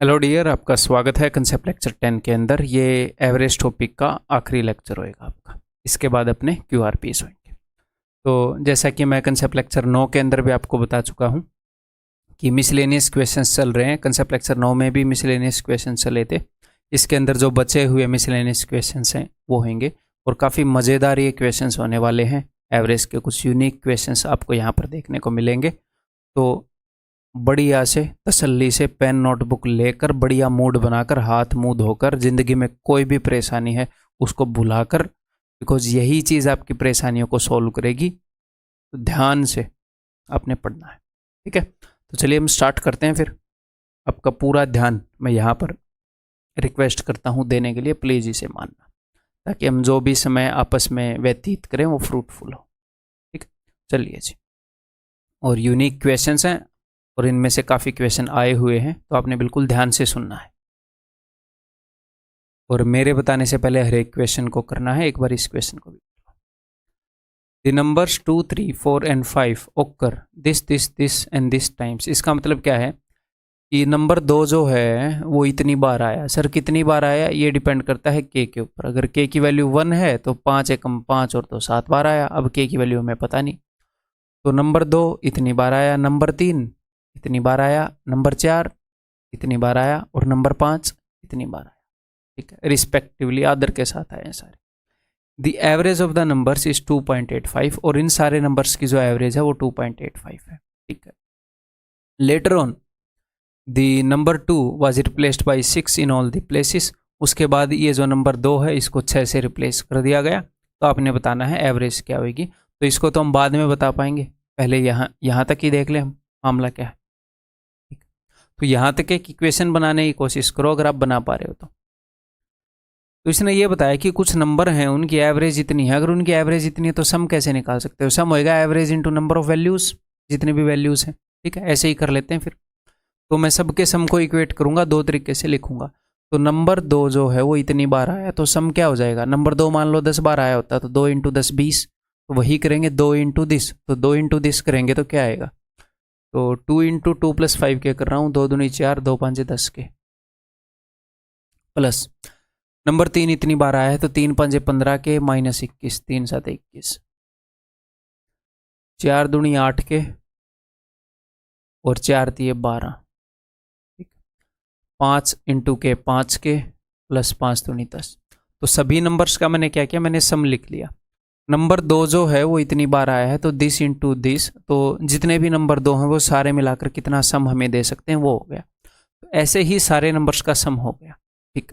Hello dear, आपका स्वागत है कंसेप्ट लेक्चर 10 के अंदर। ये एवरेज टॉपिक का आखिरी लेक्चर होएगा आपका। इसके बाद अपने QRPs होंगे। तो जैसा कि मैं कंसेप्ट लेक्चर 9 के अंदर भी आपको बता चुका हूँ कि मिसलेनियस क्वेश्चंस चल रहे हैं। कंसेप्ट लेक्चर 9 में भी मिसलेनियस क्वेश्चन चले थे। इसके अंदर जो बचे हुए मिसलेनियस क्वेश्चंस हैं वो होंगे और काफ़ी मज़ेदार ये क्वेश्चंस होने वाले हैं। एवरेज के कुछ यूनिक क्वेश्चंस आपको यहाँ पर देखने को मिलेंगे। तो बढ़िया से तसल्ली से पेन नोटबुक लेकर बढ़िया मूड बनाकर हाथ मुंह धोकर ज़िंदगी में कोई भी परेशानी है उसको भुलाकर, बिकॉज यही चीज़ आपकी परेशानियों को सॉल्व करेगी। तो ध्यान से आपने पढ़ना है, ठीक है। तो चलिए हम स्टार्ट करते हैं। फिर आपका पूरा ध्यान मैं यहाँ पर रिक्वेस्ट करता हूँ देने के लिए, प्लीज़ इसे मानना, ताकि हम जो भी समय आपस में व्यतीत करें वो फ्रूटफुल हो, ठीक। चलिए जी, और यूनिक क्वेश्चंस हैं और इनमें से काफ़ी क्वेश्चन आए हुए हैं, तो आपने बिल्कुल ध्यान से सुनना है और मेरे बताने से पहले हर एक क्वेश्चन को करना है। एक बार इस क्वेश्चन को भी, द नंबर्स 2, 3, 4 एंड 5 ओकर दिस एंड दिस टाइम्स। इसका मतलब क्या है कि नंबर 2 जो है वो इतनी बार आया। सर कितनी बार आया, ये डिपेंड करता है के ऊपर। अगर के की वैल्यू 1 है तो 5 एकम 5 और तो 7 बार आया। अब के की वैल्यू हमें पता नहीं, तो नंबर 2 इतनी बार आया, नंबर 3 इतनी बार आया, नंबर 4 इतनी बार आया और नंबर 5 इतनी बार आया, ठीक है। रिस्पेक्टिवली आदर के साथ आए हैं सारे। The average of the numbers is 2.85 और इन सारे नंबर्स की जो एवरेज है वो 2.85 है, ठीक है। Later on the number 2 was replaced by 6 in all the places. उसके बाद ये जो नंबर 2 है इसको 6 से रिप्लेस कर दिया गया। तो आपने बताना है एवरेज क्या होगी। तो इसको तो हम बाद में बता पाएंगे, पहले यहाँ तक ही देख लें हम मामला क्या है। तो यहाँ तक एक इक्वेशन बनाने की कोशिश करो अगर आप बना पा रहे हो तो। तो इसने ये बताया कि कुछ नंबर हैं उनकी एवरेज इतनी है। अगर उनकी एवरेज इतनी है तो सम कैसे निकाल सकते हो? सम होएगा average into number of values, जितने भी वैल्यूज हैं, ठीक है। ऐसे ही कर लेते हैं फिर। तो मैं सबके सम को इक्वेट करूंगा, दो तरीके से लिखूंगा। तो नंबर 2 जो है वो इतनी बार आया तो सम क्या हो जाएगा? नंबर 2 मान लो 10 बार आया होता तो 2 इंटू 10 20, तो वही करेंगे 2 इंटू दिस। तो 2 इंटू दिस करेंगे तो क्या आएगा? तो 2 इंटू 2 प्लस 5 के कर रहा हूँ, 2 दूनी 4, 2 5 10 के, प्लस नंबर 3 इतनी बार आया है तो 3 5 15 के माइनस 21, 3 7 21, 4 दूनी 8 के और 4 3 12, ठीक। 5 इंटू के 5 के प्लस 5 दूनी 10। तो सभी नंबर्स का मैंने क्या किया, मैंने सम लिख लिया। नंबर 2 जो है वो इतनी बार आया है तो दिस इंटू दिस, तो जितने भी नंबर 2 हैं वो सारे मिलाकर कितना सम हमें दे सकते हैं वो हो गया। तो ऐसे ही सारे नंबर्स का सम हो गया, ठीक।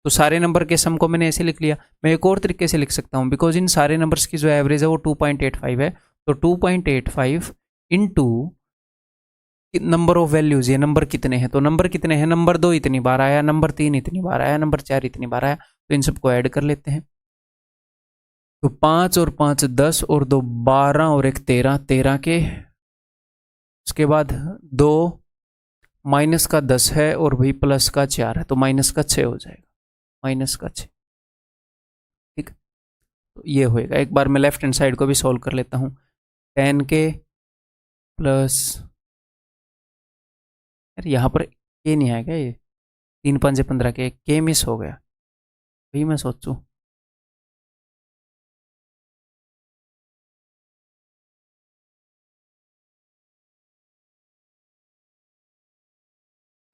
तो सारे नंबर के सम को मैंने ऐसे लिख लिया। मैं एक और तरीके से लिख सकता हूँ, बिकॉज इन सारे नंबर्स की जो एवरेज है वो 2.85 है। तो 2.85 इंटू नंबर ऑफ वैल्यूज, ये नंबर कितने हैं? तो नंबर कितने हैं? नंबर 2 इतनी बार आया, नंबर 3 इतनी बार आया, नंबर 4 इतनी बार आया। तो इन सबको ऐड कर लेते हैं। तो 5 और 5 10 और 2 12 और 1 13, 13 के, उसके बाद 2 माइनस का 10 है और भी प्लस का 4 है तो माइनस का 6 हो जाएगा, माइनस का 6, ठीक। तो ये होएगा। एक बार मैं लेफ्ट हैंड साइड को भी सॉल्व कर लेता हूँ। 10 के प्लस, यार यहाँ पर के नहीं आएगा, ये 3 5 15 के मिस हो गया, वही मैं सोचूं।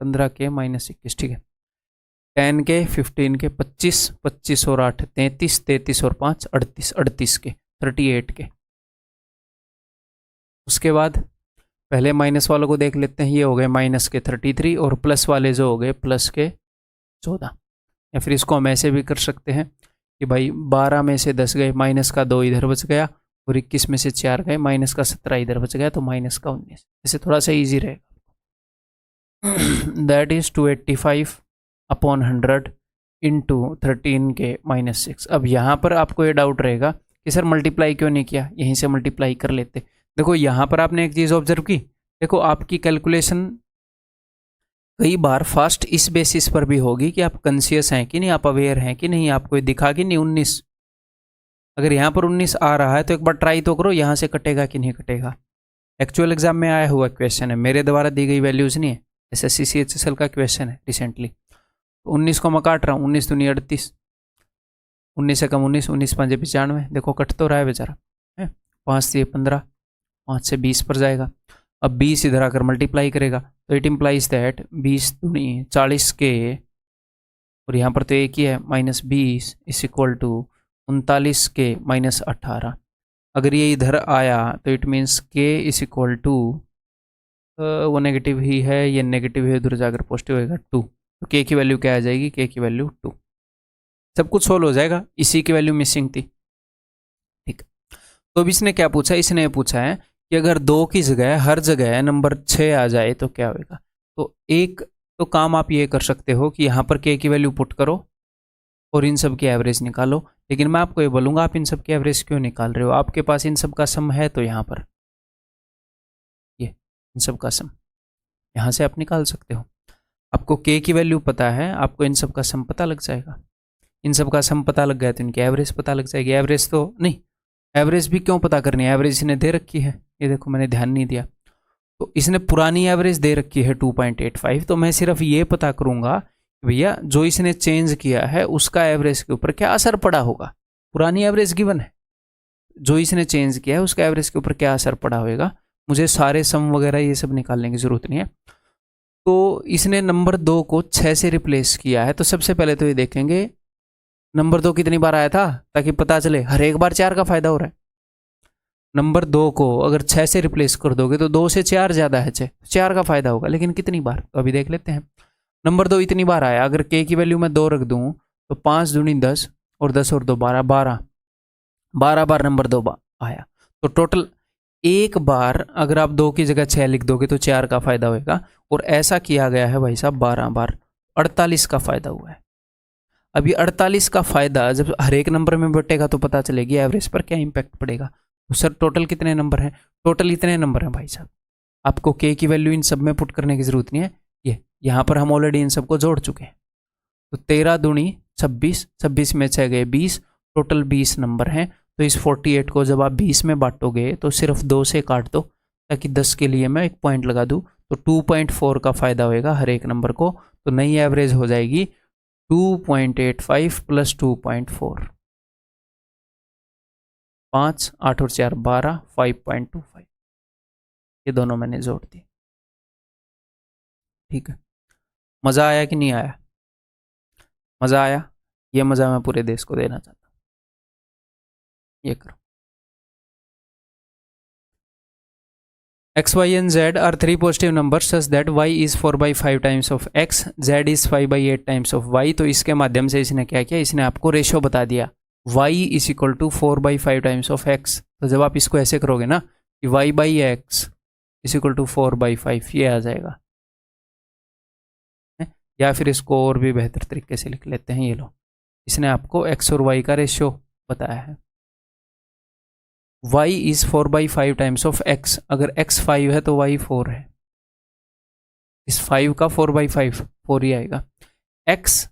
15 के माइनस 21, ठीक है। 10 के 15 के 25, 25 और 8 33, 33 और 5 38, 38 के 38 के। उसके बाद पहले माइनस वालों को देख लेते हैं। ये हो गए माइनस के 33 और प्लस वाले जो हो गए प्लस के 14। या फिर इसको हम ऐसे भी कर सकते हैं कि भाई 12 में से 10 गए, माइनस का 2 इधर बच गया और 21 में से 4 गए, माइनस का 17 इधर बच गया तो माइनस का 19। ऐसे थोड़ा सा ईजी रहेगा। दैट इज 285 अपॉन 100 इंटू 13 के माइनस 6। अब यहाँ पर आपको ये डाउट रहेगा कि सर मल्टीप्लाई क्यों नहीं किया, यहीं से मल्टीप्लाई कर लेते। देखो यहाँ पर आपने एक चीज़ ऑब्जर्व की, देखो आपकी कैलकुलेशन कई बार फास्ट इस बेसिस पर भी होगी कि आप कॉन्शियस हैं कि नहीं, आप अवेयर हैं कि नहीं, आपको दिखा कि नहीं 19। अगर यहाँ पर 19 आ रहा है तो एक बार ट्राई तो करो यहाँ से कटेगा कि नहीं कटेगा। एक्चुअल एग्जाम में आया हुआ क्वेश्चन है, मेरे द्वारा दी गई वैल्यूज़ नहीं है। SSC CHSL का क्वेश्चन है रिसेंटली। 19 को मैं काट रहा हूँ, 19 दूनी 38, 19 से कम 19, 19 5 95, देखो कट तो रहा है बेचारा है। 5 से 15, 5 से 20 पर जाएगा। अब 20 इधर आकर मल्टीप्लाई करेगा तो इट इम्प्लाइज दैट 20 दूनी 40 के, और यहाँ पर तो एक ही है, -20 इज इक्वल टू 39 के -18। अगर ये इधर आया तो इट मीन्स के इज इक्वल टू, वो नेगेटिव ही है, ये नेगेटिव है, उधर जाकर पॉजिटिव होएगा 2, तो के की वैल्यू क्या आ जाएगी, के की वैल्यू 2। सब कुछ सोल्व हो जाएगा, इसी की वैल्यू मिसिंग थी। ठीक, तो अब इसने क्या पूछा, इसने ये पूछा है कि अगर 2 की जगह हर जगह नंबर 6 आ जाए तो क्या होगा। तो एक तो काम आप ये कर सकते हो कि यहाँ पर के की वैल्यू पुट करो और इन सब की एवरेज निकालो, लेकिन मैं आपको ये बोलूँगा आप इन सब की एवरेज क्यों निकाल रहे हो, आपके पास इन सब का सम है, तो यहाँ पर ये इन सब का सम यहाँ से आप निकाल सकते हो। आपको के की वैल्यू पता है, आपको इन सब का सम पता लग जाएगा। इन सब का सम पता लग गया तो इनकी एवरेज पता लग जाएगी। एवरेज तो नहीं, एवरेज भी क्यों पता करनी है, एवरेज इसने दे रखी है, ये देखो मैंने ध्यान नहीं दिया, तो इसने पुरानी एवरेज दे रखी है 2.85, तो मैं सिर्फ ये पता करूंगा भैया जो इसने चेंज किया है उसका एवरेज के ऊपर क्या असर पड़ा होगा। पुरानी एवरेज गिवन है, जो इसने चेंज किया है उसका एवरेज के ऊपर क्या असर पड़ा होगा, मुझे सारे सम वगैरह ये सब निकालने की जरूरत नहीं है। तो इसने नंबर 2 को 6 से रिप्लेस किया है, तो सबसे पहले तो ये देखेंगे नंबर 2 कितनी बार आया था, ताकि पता चले हर एक बार 4 का फायदा हो रहा है। नंबर 2 को अगर 6 से रिप्लेस कर दोगे तो 2 से 4 ज़्यादा है 4 का फायदा होगा, लेकिन कितनी बार, तो अभी देख लेते हैं। नंबर 2 इतनी बार आया, अगर के की वैल्यू मैं 2 रख दूँ तो 5 दूनी 10 और 10 और 2 12, 12 बार नंबर 2 आया, तो टोटल एक बार अगर आप 2 की जगह 6 लिख दोगे तो 4 का फायदा होगा, और ऐसा किया गया है भाई साहब 12 बार, 48 का फायदा हुआ है। अभी 48 का फायदा जब हर एक नंबर में बटेगा तो पता चलेगी एवरेज पर क्या इंपैक्ट पड़ेगा। तो सर टोटल कितने नंबर हैं, टोटल इतने नंबर हैं भाई साहब, आपको के की वैल्यू इन सब में पुट करने की जरूरत नहीं है, ये यहाँ पर हम ऑलरेडी इन सबको जोड़ चुके हैं। तो 13 दूनी 26, 26 में 6 गए 20, टोटल 20 नंबर हैं। तो इस 48 को जब आप 20 में बांटोगे तो सिर्फ 2 से काट दो, ताकि 10 के लिए मैं एक पॉइंट लगा दूँ, तो 2.4 का फायदा होएगा हर एक नंबर को। तो नई एवरेज हो जाएगी 2.85 प्लस 2.4, 5, 8 और 4 12, 5.25, ये दोनों मैंने जोड़ दिए। ठीक है, मज़ा आया कि नहीं आया, मज़ा आया, ये मज़ा मैं पूरे देश को देना चाहता हूँ। ये करो, x, y and z are 3 positive numbers such that y is 4/5 times of x, z is 5/8 times of y। तो इसके माध्यम से इसने क्या किया, इसने आपको रेशियो बता दिया y is equal to 4/5 times of x। तो जब आप इसको ऐसे करोगे ना कि y by x is equal to 4/5, ये आ जाएगा। या फिर इसको और भी बेहतर तरीके से लिख लेते हैं, ये लो, इसने आपको x और y का रेशियो बताया है, y is 4/5 times of x। अगर x 5 है तो y 4 है, इस 5 का 4/5 4 ही आएगा। x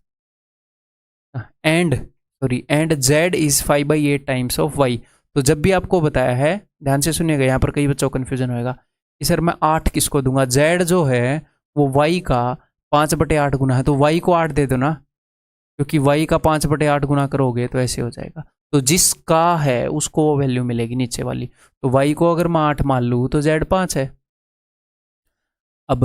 and z is 5/8 times of y। तो जब भी आपको बताया है, ध्यान से सुनिएगा, यहाँ पर कई बच्चों को कन्फ्यूजन होएगा कि सर मैं 8 किसको दूंगा, z जो है वो y का 5/8 गुना है, तो y को 8 दे दो ना, क्योंकि y का 5/8 गुना करोगे तो ऐसे हो जाएगा। तो जिसका है उसको वो वैल्यू मिलेगी नीचे वाली। तो y को अगर मैं 8 मान लूँ तो z 5 है। अब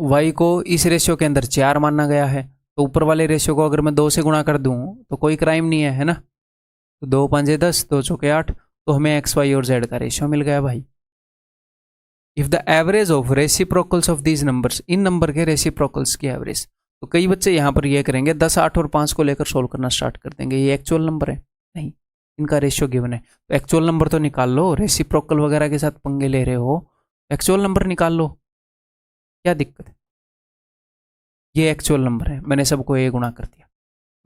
y को इस रेशियो के अंदर 4 माना गया है, तो ऊपर वाले रेशियो को अगर मैं 2 से गुणा कर दूं तो कोई क्राइम नहीं है, है ना। तो 2 5 10, 2 चौके 8, तो हमें x y और z का रेशियो मिल गया भाई। If the average of reciprocals of these numbers, in number के रेसिप्रोकल्स की एवरेज। तो कई बच्चे यहाँ पर ये करेंगे 10, 8 और 5 को लेकर सोल्व करना स्टार्ट कर देंगे, ये एक्चुअल नंबर है, नहीं, इनका रेशियो गिवन है। तो एक्चुअल नंबर तो निकाल लो, रेसिप्रोकल वगैरह के साथ पंगे ले रहे हो, एक्चुअल नंबर निकाल लो, क्या दिक्कत है। ये एक्चुअल नंबर है, मैंने सबको ए गुणा कर दिया,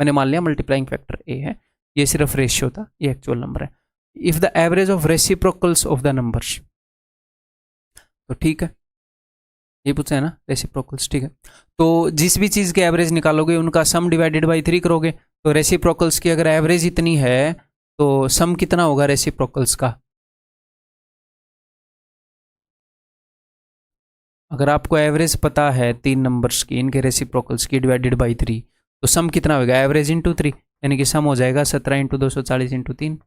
मैंने मान लिया मल्टीप्लाइंग फैक्टर ए है, ये सिर्फ रेशियो था, ये एक्चुअल नंबर है। If the average of reciprocals of the numbers, तो ठीक है, ये पूछा है ना रेसिप्रोकल्स, ठीक है। तो जिस भी चीज़ के एवरेज निकालोगे उनका सम डिवाइडेड बाई 3 करोगे, तो रेसिप्रोकल्स की अगर एवरेज इतनी है तो सम कितना होगा रेसिप्रोकल्स का, अगर आपको एवरेज पता है 3 नंबर्स की, इनके रेसिप्रोकल्स की, डिवाइडेड बाई 3, तो सम कितना होगा? एवरेज इंटू 3, यानी कि सम हो जाएगा 17 इंटू 240 इंटू 3।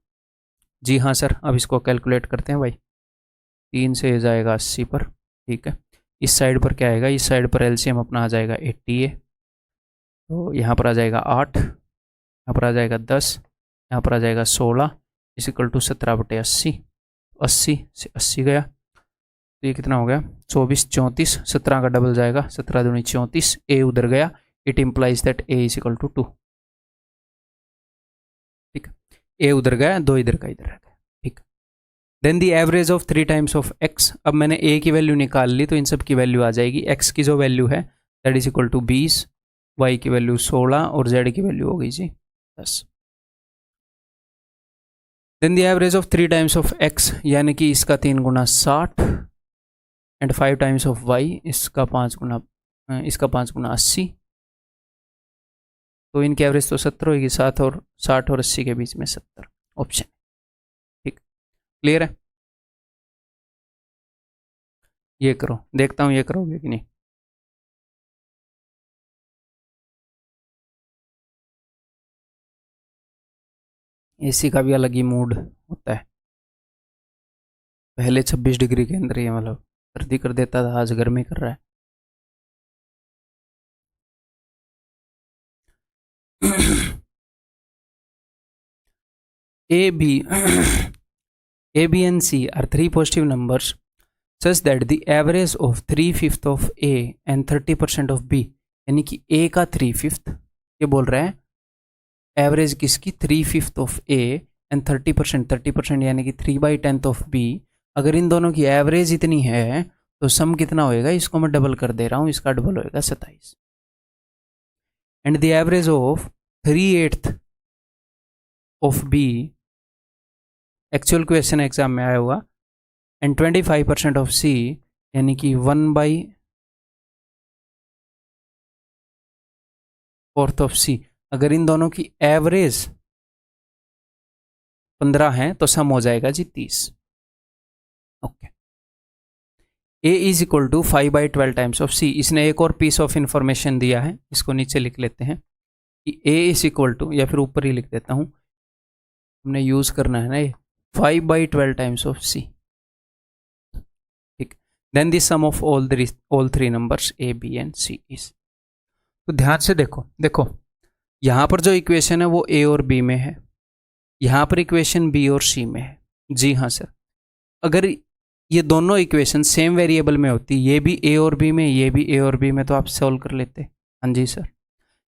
जी हाँ सर, अब इसको कैलकुलेट करते हैं भाई। 3 से जाएगा 80 पर, ठीक है। इस साइड पर क्या आएगा? इस साइड पर एलसीएम अपना आ जाएगा 80 तो यहाँ पर आ जाएगा 8, यहाँ पर आ जाएगा 10, यहाँ पर आ जाएगा 16 इज इक्वल टू 17/80। 80 से 80 गया तो ये कितना हो गया? 24 34, 17 का डबल जाएगा, 17 दूनी 34, ए उधर गया, it implies that a is equal to 2। ठीक है, ए उधर गया, 2 इधर का इधर रह गया। ठीक, then the average of 3 times of x. अब मैंने ए की वैल्यू निकाल ली तो इन सब की वैल्यू आ जाएगी। एक्स की जो वैल्यू है that is equal to 20, y की वैल्यू 16 और जेड की वैल्यू हो गई जी 10। Then the average of 3 times of x, यानी कि इसका 3 गुना 60 एंड 5 टाइम्स ऑफ वाई, इसका 5 गुना 80। तो इनकी एवरेज तो 70 होगी, 60 और 80 के बीच में 70 ऑप्शन। ठीक, क्लियर है? ये करो, देखता हूँ ये करोगे कि नहीं। एसी का भी अलग ही मूड होता है। पहले 26 डिग्री के अंदर ये मतलब सर्दी कर देता था, आज गर्मी कर रहा है। A, B, A, B and C are 3 positive numbers such that the average of 3/5 of A and 30% of B, यानी कि A का 3/5, ये बोल रहा है एवरेज किसकी? 3/5 ऑफ A एंड 30% यानी कि 3/10 ऑफ B। अगर इन दोनों की एवरेज इतनी है तो सम कितना होएगा? इसको मैं डबल कर दे रहा हूँ, इसका डबल होएगा 27। And the average of 3/8 of B, actual question exam में आया हुआ, एंड 25% ऑफ C, यानी कि 1/4 ऑफ C। अगर इन दोनों की एवरेज 15 है तो सम हो जाएगा जी 30। Okay, A is equal to 5/12 times of C। इसने एक और पीस ऑफ इंफॉर्मेशन दिया है, इसको नीचे लिख लेते हैं कि A इज इक्वल टू, या फिर ऊपर ही लिख देता हूँ, हमने यूज करना है ना ये, 5/12 टाइम्स ऑफ C। ठीक, then the sum of all 3 numbers A, B and C is. तो ध्यान से देखो यहां पर जो इक्वेशन है वो A और B में है, यहां पर इक्वेशन B और C में है। जी हाँ सर, अगर ये दोनों इक्वेशन सेम वेरिएबल में होती, ये भी A और B में, ये भी A और B में, तो आप सॉल्व कर लेते। हाँ जी सर,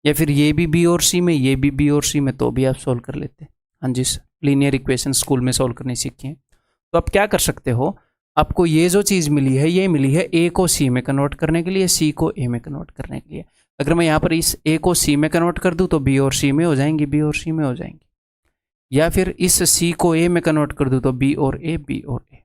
या फिर ये भी B और C में, ये भी B और C में, तो भी आप सॉल्व कर लेते। हाँ जी सर, लीनियर इक्वेशन स्कूल में सॉल्व करनी सीखी है। तो आप क्या कर सकते हो, आपको ये जो चीज़ मिली है, ये मिली है A को C में कन्वर्ट करने के लिए, C को A में कन्वर्ट करने के लिए। अगर मैं यहाँ पर इस A को C में कन्वर्ट कर दूँ तो B और C में हो जाएंगी, B और C में हो जाएंगी। या फिर इस C को A में कन्वर्ट कर दूँ तो B और A, B और A।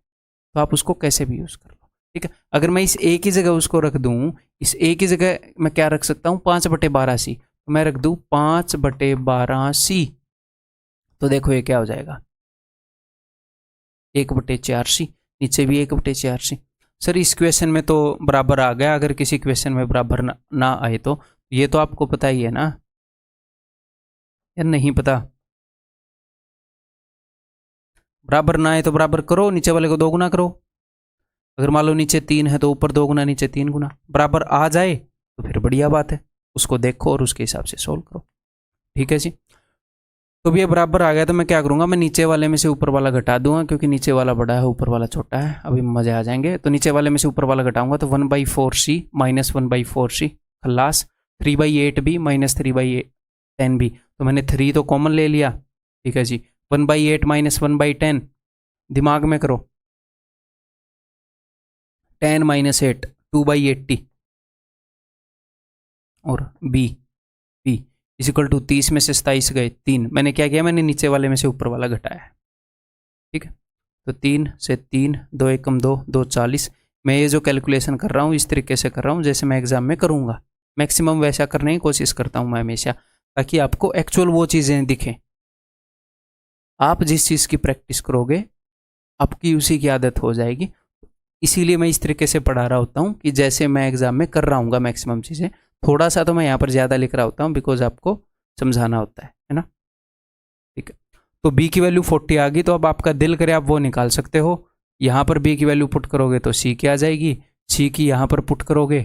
तो आप उसको कैसे भी यूज़ कर लो। ठीक है, अगर मैं इस A की जगह उसको रख दूँ, इस A की जगह मैं क्या रख सकता हूँ? 5/12C। तो मैं रख दूँ 5/12C। तो देखो ये क्या हो जाएगा? 1/4C। नीचे भी 1/4C। सर इस क्वेश्चन में तो बराबर आ गया, अगर किसी क्वेश्चन में बराबर ना आए तो ये तो आपको पता ही है ना, या नहीं पता? बराबर ना आए तो बराबर करो, नीचे वाले को 2 गुना करो। अगर मान लो नीचे 3 है तो ऊपर 2 गुना, नीचे 3 गुना। बराबर आ जाए तो फिर बढ़िया बात है, उसको देखो और उसके हिसाब से सोल्व करो। ठीक है जी, तो भी ये बराबर आ गया तो मैं क्या करूँगा, मैं नीचे वाले में से ऊपर वाला घटा दूंगा, क्योंकि नीचे वाला बड़ा है ऊपर वाला छोटा है। अभी मजे आ जाएंगे। तो नीचे वाले में से ऊपर वाला घटाऊंगा तो 1/4C माइनस 1/4C खलास, 3/8B माइनस 3/10B। तो मैंने 3 तो कॉमन ले लिया। ठीक है जी, 1/8 माइनस 1/10, दिमाग में करो, 10 माइनस 8 2/80, और B इज इक्वल टू 30 में से 27 गए 3। मैंने क्या किया, मैंने नीचे वाले में से ऊपर वाला घटाया। ठीक है, तो 3 से 3, 2 एकम 2, 2 40। मैं ये जो कैलकुलेशन कर रहा हूँ इस तरीके से कर रहा हूँ जैसे मैं एग्जाम में करूँगा। मैक्सिमम वैसा करने की कोशिश करता हूँ मैं हमेशा, ताकि आपको एक्चुअल वो चीज़ें दिखें। आप जिस चीज़ की प्रैक्टिस करोगे आपकी उसी की आदत हो जाएगी। इसीलिए मैं इस तरीके से पढ़ा रहा होता हूँ कि जैसे मैं एग्जाम में कर रहा हूँ मैक्सिमम चीज़ें, थोड़ा सा तो मैं यहाँ पर ज़्यादा लिख रहा होता हूँ बिकॉज आपको समझाना होता है ना। ठीक है, तो बी की वैल्यू 40 आ गई, तो अब आपका दिल करे आप वो निकाल सकते हो। यहाँ पर बी की वैल्यू पुट करोगे तो सी की आ जाएगी, सी की यहाँ पर पुट करोगे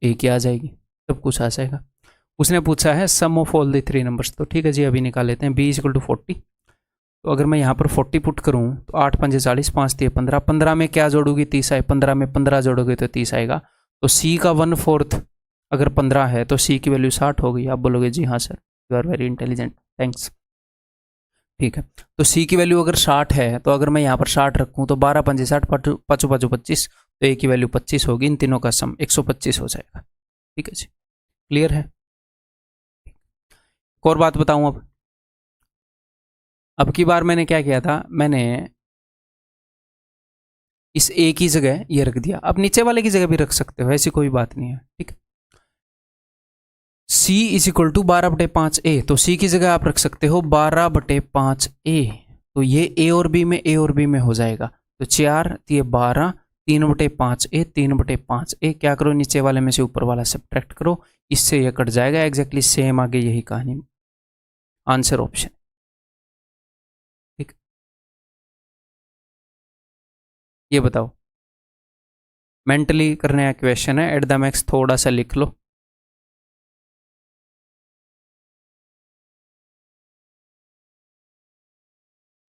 ए की आ जाएगी, सब कुछ आ जाएगा। उसने पूछा है sum of all the 3 numbers, तो ठीक है जी अभी निकाल लेते हैं। बी इज इक्वल टू 40, तो अगर मैं यहाँ पर 40 पुट करूँ तो 8 पंजे 40, 5 3 15, 15 में क्या जोड़ोगी 30 आए, 15 में 15 जोड़ोगे तो 30 आएगा। तो सी का 1/4 अगर 15 है तो सी की वैल्यू 60 होगी। आप बोलोगे जी हाँ sir, you are very intelligent, thanks. ठीक है, तो सी की वैल्यू अगर 60 है तो अगर मैं यहाँ पर 60 रखूँ तो 12 पंजे 60, पाँचों 25, तो ए की वैल्यू 25 होगी। इन तीनों का सम 125 हो जाएगा। ठीक है जी, क्लियर है। एक और बात बताऊँ, अब की बार मैंने क्या किया था, मैंने इस ए की जगह ये रख दिया, अब नीचे वाले की जगह भी रख सकते हो, ऐसी कोई बात नहीं है। ठीक है, C इज इक्वल टू 12/5 ए, तो C की जगह आप रख सकते हो 12/5 ए, तो ये A और B में, A और B में हो जाएगा। तो 4 ये 12, 3/5 ए, 3/5 ए, क्या करो नीचे वाले में से ऊपर वाला सब्ट्रैक्ट करो, इससे ये कट जाएगा। एग्जैक्टली सेम आगे यही कहानी, आंसर ऑप्शन। ठीक, ये बताओ, मेंटली करने का क्वेश्चन है, एट द मैक्स थोड़ा सा लिख लो।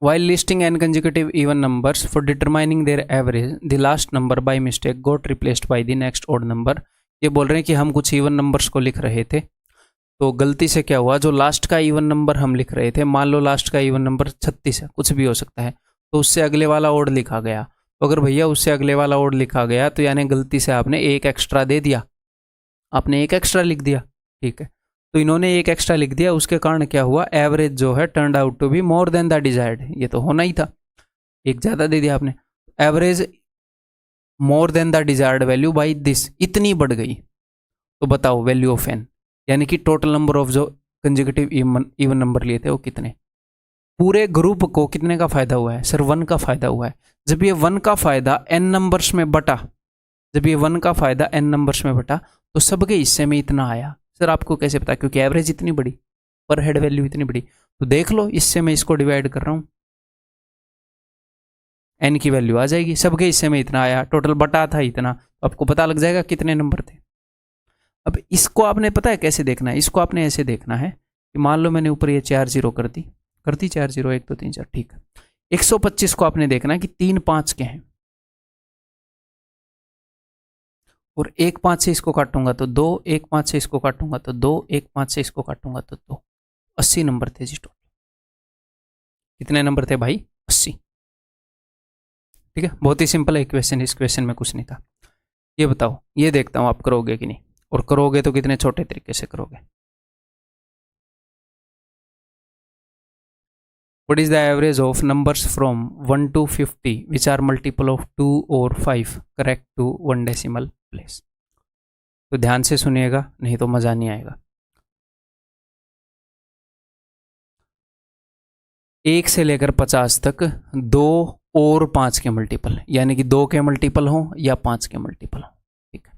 While listing n consecutive even numbers for determining their average, the last number by mistake got replaced by the next odd number। ये बोल रहे हैं कि हम कुछ इवन नंबर्स को लिख रहे थे, तो गलती से क्या हुआ, जो लास्ट का इवन नंबर हम लिख रहे थे, मान लो लास्ट का इवन नंबर 36 है, कुछ भी हो सकता है, तो उससे अगले वाला ओड लिखा गया। तो अगर भैया उससे अगले वाला ओड लिखा गया तो यानी गलती से आपने एक एक्स्ट्रा दे दिया, आपने एक एक्स्ट्रा लिख दिया। ठीक है, तो इन्होंने एक एक्स्ट्रा लिख दिया, उसके कारण क्या हुआ, एवरेज जो है turned out to be more than the desired. ये तो होना ही था, एक ज़्यादा दे दिया आपने, average more than the desired value by this, इतनी बढ़ गई। तो बताओ वैल्यू ऑफ एन, यानी कि टोटल नंबर ऑफ जो कंसेक्यूटिव इवन नंबर लिए थे वो कितने, पूरे ग्रुप को कितने का फायदा हुआ है सर, 1 का फायदा हुआ है। जब ये 1 का फायदा n नंबर्स में बटा, जब ये 1 का फायदा n नंबर्स में बटा, तो सबके हिस्से में इतना आया। सर आपको कैसे पता, क्योंकि एवरेज इतनी बड़ी, पर हेड वैल्यू इतनी बड़ी। तो देख लो, इससे मैं इसको डिवाइड कर रहा हूं, n की वैल्यू आ जाएगी, सबके हिस्से में इतना आया, टोटल बटा था इतना, तो आपको पता लग जाएगा कितने नंबर थे। अब इसको आपने पता है कैसे देखना है, इसको आपने ऐसे देखना है कि मान लो मैंने ऊपर ये 4 0 कर दी 4 0, 1 2 3 4, ठीक है। 125 को आपने देखना है कि 3 5 के हैं, और 1 5 से इसको काटूंगा तो 2, 1 5 से इसको काटूंगा तो 2, 1 5 से इसको काटूंगा तो 2, 80 नंबर थे जी टोटल। कितने नंबर थे भाई, 80। ठीक है, बहुत ही सिंपल है क्वेश्चन, इस क्वेश्चन में कुछ नहीं था। ये बताओ, ये देखता हूं आप करोगे कि नहीं, और करोगे तो कितने छोटे तरीके से करोगे। What is the average of numbers from 1 to 50 which are multiple of 2 or 5 correct to 1 decimal place। तो ध्यान से सुनिएगा, नहीं तो मज़ा नहीं आएगा। 1 से लेकर 50 तक 2 और 5 के मल्टीपल, यानी कि 2 के मल्टीपल हों या 5 के मल्टीपल हों। ठीक है,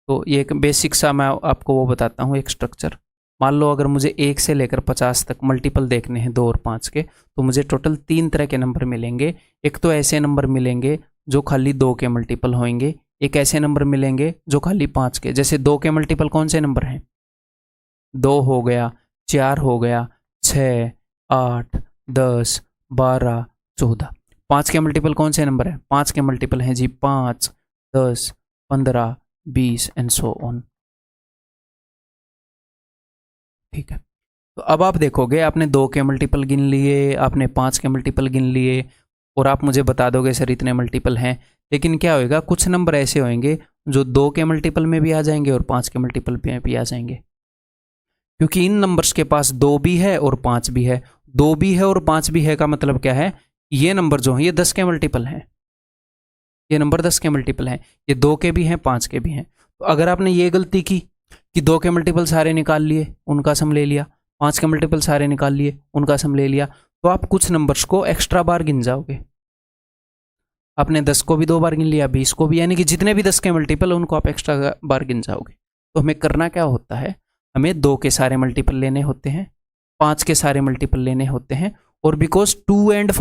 तो ये एक बेसिक सा मैं आपको वो बताता हूँ, एक स्ट्रक्चर। मान लो अगर मुझे 1 से लेकर 50 तक मल्टीपल देखने हैं 2 और 5 के, तो मुझे टोटल 3 तरह के नंबर मिलेंगे। एक तो ऐसे नंबर मिलेंगे जो खाली 2 के मल्टीपल होंगे, एक ऐसे नंबर मिलेंगे जो खाली 5 के। जैसे 2 के मल्टीपल कौन से नंबर हैं, 2 हो गया, 4 हो गया, 6 8 10 12 14। 5 के मल्टीपल कौन से नंबर है, 5 के मल्टीपल हैं जी 5 10 15 20 एंड सो ऑन। ठीक है, तो अब आप देखोगे, आपने 2 के मल्टीपल गिन लिए, आपने 5 के मल्टीपल गिन लिए, और आप मुझे बता दोगे सर इतने मल्टीपल हैं। लेकिन क्या होएगा, कुछ नंबर ऐसे होंगे जो 2 के मल्टीपल में भी आ जाएंगे और 5 के मल्टीपल में भी आ जाएंगे, क्योंकि इन नंबर्स के पास 2 भी है और 5 भी है। 2 भी है और 5 भी है का मतलब क्या है, ये नंबर जो है ये 10 के मल्टीपल हैं, ये नंबर 10 के मल्टीपल हैं, ये 2 के भी हैं 5 के भी हैं। तो अगर आपने ये गलती की कि 2 के मल्टीपल सारे निकाल लिए, उनका सम ले लिया, 5 के मल्टीपल सारे निकाल लिए, उनका सम ले लिया, तो आप कुछ नंबर्स को एक्स्ट्रा बार गिन जाओगे। आपने 10 को भी 2 बार गिन लिया, 20 को भी, यानी कि जितने भी 10 के मल्टीपल उनको आप एक्स्ट्रा बार गिन जाओगे। तो हमें करना क्या होता है, हमें 2 के सारे मल्टीपल लेने होते हैं, 5 के सारे मल्टीपल लेने होते हैं, और बिकॉज 2 एंड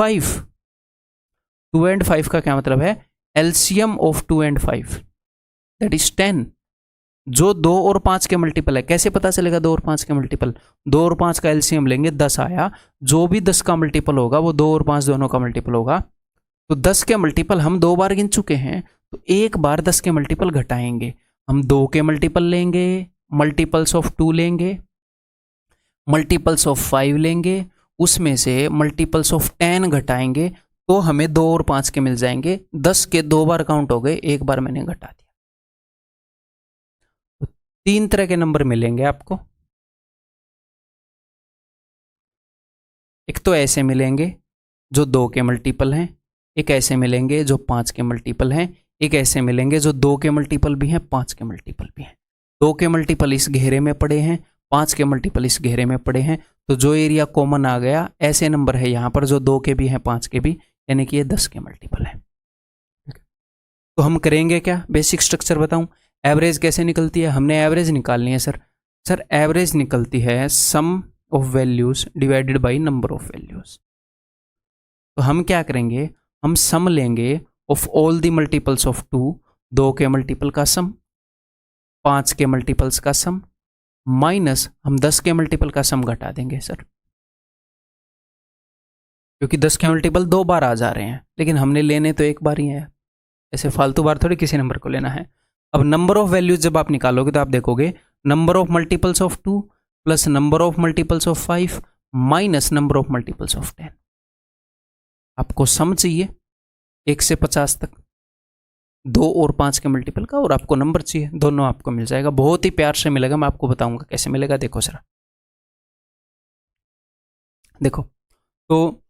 5 का क्या मतलब है, LCM of 2 and 5 that is 10। जो 2 और 5 के मल्टीपल है, कैसे पता चलेगा 2 और 5 के मल्टीपल, 2 और 5 का एलसीएम लेंगे, 10 आया, जो भी 10 का मल्टीपल होगा वो 2 और 5 दोनों का मल्टीपल होगा। तो 10 के मल्टीपल हम 2 बार गिन चुके हैं, तो एक बार 10 के मल्टीपल घटाएंगे, हम 2 के मल्टीपल लेंगे, मल्टीपल्स ऑफ 2 लेंगे, मल्टीपल्स ऑफ 5 लेंगे, उसमें से मल्टीपल्स ऑफ 10 घटाएंगे, तो हमें 2 और 5 के मिल जाएंगे। 10 के 2 बार काउंट हो गए, एक बार मैंने घटा दिया। तो 3 तरह के नंबर मिलेंगे आपको। एक तो ऐसे मिलेंगे जो 2 के मल्टीपल हैं, एक ऐसे मिलेंगे जो 5 के मल्टीपल हैं, एक ऐसे मिलेंगे जो 2 के मल्टीपल भी हैं, 5 के मल्टीपल भी हैं। 2 के मल्टीपल इस घेरे में पड़े हैं, 5 के मल्टीपल इस घेरे में पड़े हैं, तो जो एरिया कॉमन आ गया, ऐसे नंबर है यहाँ पर जो 2 के भी हैं, 5 के भी, यानी कि ये 10 के मल्टीपल है। तो हम करेंगे क्या, बेसिक स्ट्रक्चर बताऊं, एवरेज कैसे निकलती है, हमने एवरेज निकालनी है सर एवरेज निकलती है sum of values divided by number of values. तो हम क्या करेंगे, हम सम लेंगे of all the multiples of 2, 2 के मल्टीपल का सम, 5 के मल्टीपल्स का सम, माइनस हम 10 के मल्टीपल का सम घटा देंगे सर, क्योंकि 10 के मल्टीपल 2 बार आ जा रहे हैं, लेकिन हमने लेने तो एक बार ही है, ऐसे फालतू बार थोड़ी किसी नंबर को लेना है। अब नंबर ऑफ वैल्यूज जब आप निकालोगे तो आप देखोगे number of multiples of 2 plus number of multiples of 5 minus number of multiples of 10। आपको सम चाहिए 1 से 50 तक, 2 और 5 के मल्टीपल का, और आपको नंबर चाहिए, दोनों आपको मिल जाएगा, बहुत ही प्यार से मिलेगा। मैं आपको बताऊंगा कैसे मिलेगा, देखो जरा, देखो। तो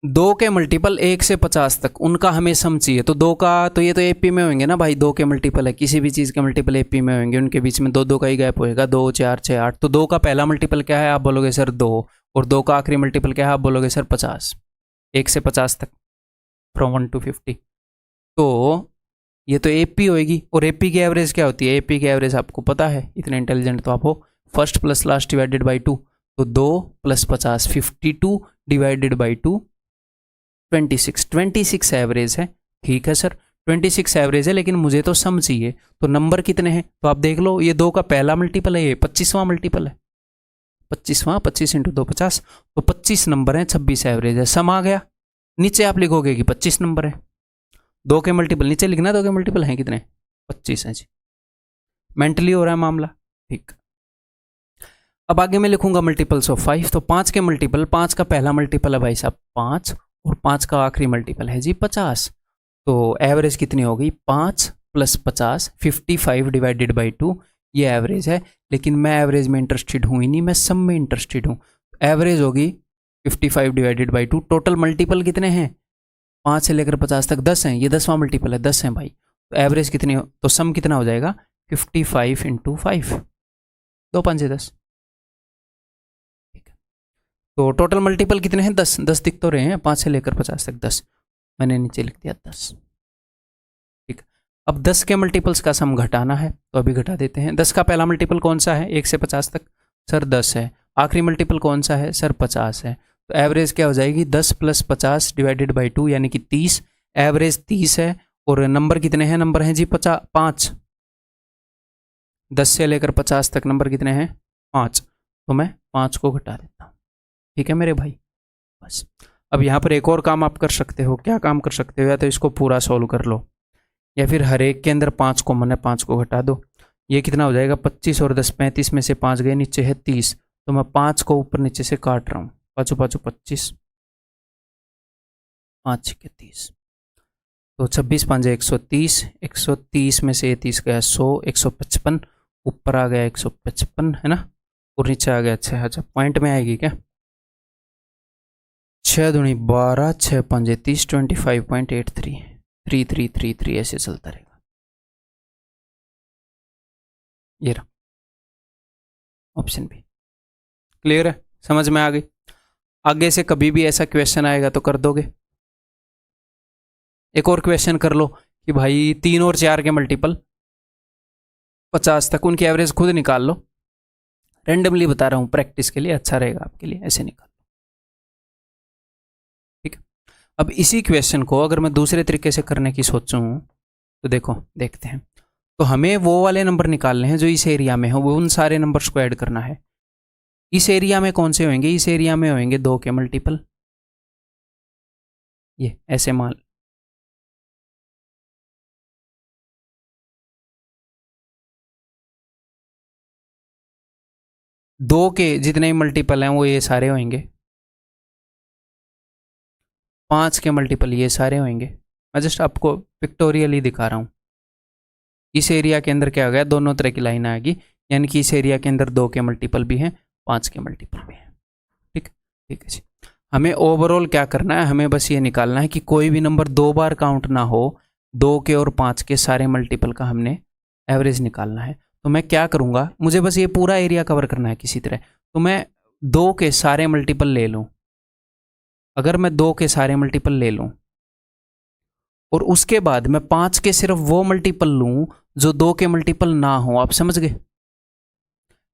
2 के मल्टीपल 1 से 50 तक उनका हमें सम चाहिए, तो 2 का तो ये तो एपी में होंगे ना भाई, 2 के मल्टीपल है, किसी भी चीज़ के मल्टीपल एपी में होंगे, उनके बीच में 2 का ही गैप होएगा, 2 4 6 8। तो 2 का पहला मल्टीपल क्या है, आप बोलोगे सर 2, और 2 का आखिरी मल्टीपल क्या है, आप बोलोगे सर 50, 1 से 50 तक, फ्रॉम 1 to 50। तो ये तो एपी होएगी, और एपी की एवरेज क्या होती है, एपी की एवरेज आपको पता है, इतने इंटेलिजेंट तो आप हो, first plus last divided by 2, तो 2 + 50 52 डिवाइडेड बाई 2 26 एवरेज है। ठीक है सर, 26 एवरेज है, लेकिन मुझे तो सम चाहिए, तो नंबर कितने हैं, तो आप देख लो, ये 2 का पहला मल्टीपल है, ये 25वां मल्टीपल है, 25वां, 25 × 2 50, तो 25 नंबर है, 26 एवरेज है, सम आ गया। नीचे आप लिखोगे कि 25 नंबर है, 2 के मल्टीपल नीचे लिखना, 2 के मल्टीपल हैं कितने, 25 हैं जी। मेंटली हो रहा है मामला, ठीक। अब आगे मैं लिखूंगा मल्टीपल्स ऑफ 5, तो 5 के मल्टीपल, 5 का पहला मल्टीपल है भाई साहब 5, और 5 का आखिरी मल्टीपल है जी 50। तो एवरेज कितनी हो गई, 5 + 50 55 डिवाइडेड बाई 2, ये एवरेज है। लेकिन मैं एवरेज में इंटरेस्टेड हूँ ही नहीं, मैं सम में इंटरेस्टेड हूँ। एवरेज होगी 55 डिवाइडेड बाई 2, टोटल मल्टीपल कितने हैं, 5 से लेकर 50 तक 10 हैं, ये 10वां मल्टीपल है, 10 हैं भाई। तो एवरेज कितनी हो, तो सम कितना हो जाएगा 55 × 5, 2 5 10। तो टोटल मल्टीपल कितने हैं, 10 10 दिख तो रहे हैं, 5 से लेकर 50 तक 10, मैंने नीचे लिख दिया 10। ठीक, अब 10 के मल्टीपल्स का सम घटाना है, तो अभी घटा देते हैं। 10 का पहला मल्टीपल कौन सा है, 1 से 50 तक, सर 10 है। आखिरी मल्टीपल कौन सा है, सर 50 है। तो एवरेज क्या हो जाएगी, 10 + 50 डिवाइडेड बाई 2, यानी कि 30। एवरेज 30 है, और नंबर कितने हैं, नंबर हैं जी 5। 10 से लेकर 50 तक नंबर कितने हैं, 5। तो मैं 5 को घटा देता हूँ। ठीक है मेरे भाई, बस। अब यहाँ पर एक और काम आप कर सकते हो, क्या काम कर सकते हो, या तो इसको पूरा सॉल्व कर लो, या फिर हर एक के अंदर 5 कॉमन है, 5 को घटा दो। ये कितना हो जाएगा, 25 और 10 35 में से 5 गए, नीचे है 30, तो मैं 5 को ऊपर नीचे से काट रहा हूँ, 5 5 25, 5 के 30, तो 26 5 130, 130 में से 30 गया 100, 155, ऊपर आ गया 155 है ना, और नीचे आ गया 6। अच्छा, पॉइंट में आएगी क्या, 6 दूनी 12, 6 5 30, 25.83, 3333 ऐसे चलता रहेगा। ये रहा ऑप्शन बी। क्लियर है, समझ में आ गई। आगे से कभी भी ऐसा क्वेश्चन आएगा तो कर दोगे, एक और क्वेश्चन कर लो कि भाई 3 और 4 के मल्टीपल 50 तक, उनकी एवरेज खुद निकाल लो। रैंडमली बता रहा हूँ, प्रैक्टिस के लिए अच्छा रहेगा आपके लिए, ऐसे निकाल लो। ठीक है, अब इसी क्वेश्चन को अगर मैं दूसरे तरीके से करने की सोचूं तो देखो, देखते हैं। तो हमें वो वाले नंबर निकालने हैं जो इस एरिया में हो, वो उन सारे नंबर्स को ऐड करना है। इस एरिया में कौन से होंगे? इस एरिया में होंगे 2 के मल्टीपल, ये ऐसे मान, दो के जितने मल्टीपल हैं वो ये सारे होंगे, 5 के मल्टीपल ये सारे होंगे। मैं जस्ट आपको पिक्टोरियली दिखा रहा हूँ। इस एरिया के अंदर क्या हो गया, दोनों तरह की लाइन आएगी, यानी कि इस एरिया के अंदर 2 के मल्टीपल भी हैं, 5 के मल्टीपल भी हैं। ठीक, ठीक है जी। हमें ओवरऑल क्या करना है, हमें बस ये निकालना है कि कोई भी नंबर 2 बार काउंट ना हो, 2 के और 5 के सारे मल्टीपल का हमने एवरेज निकालना है। तो मैं क्या करूँगा, मुझे बस ये पूरा एरिया कवर करना है किसी तरह। तो मैं 2 के सारे मल्टीपल ले लूँ, अगर मैं 2 के सारे मल्टीपल ले लूँ और उसके बाद मैं 5 के सिर्फ वो मल्टीपल लूँ जो 2 के मल्टीपल ना हो, आप समझ गए?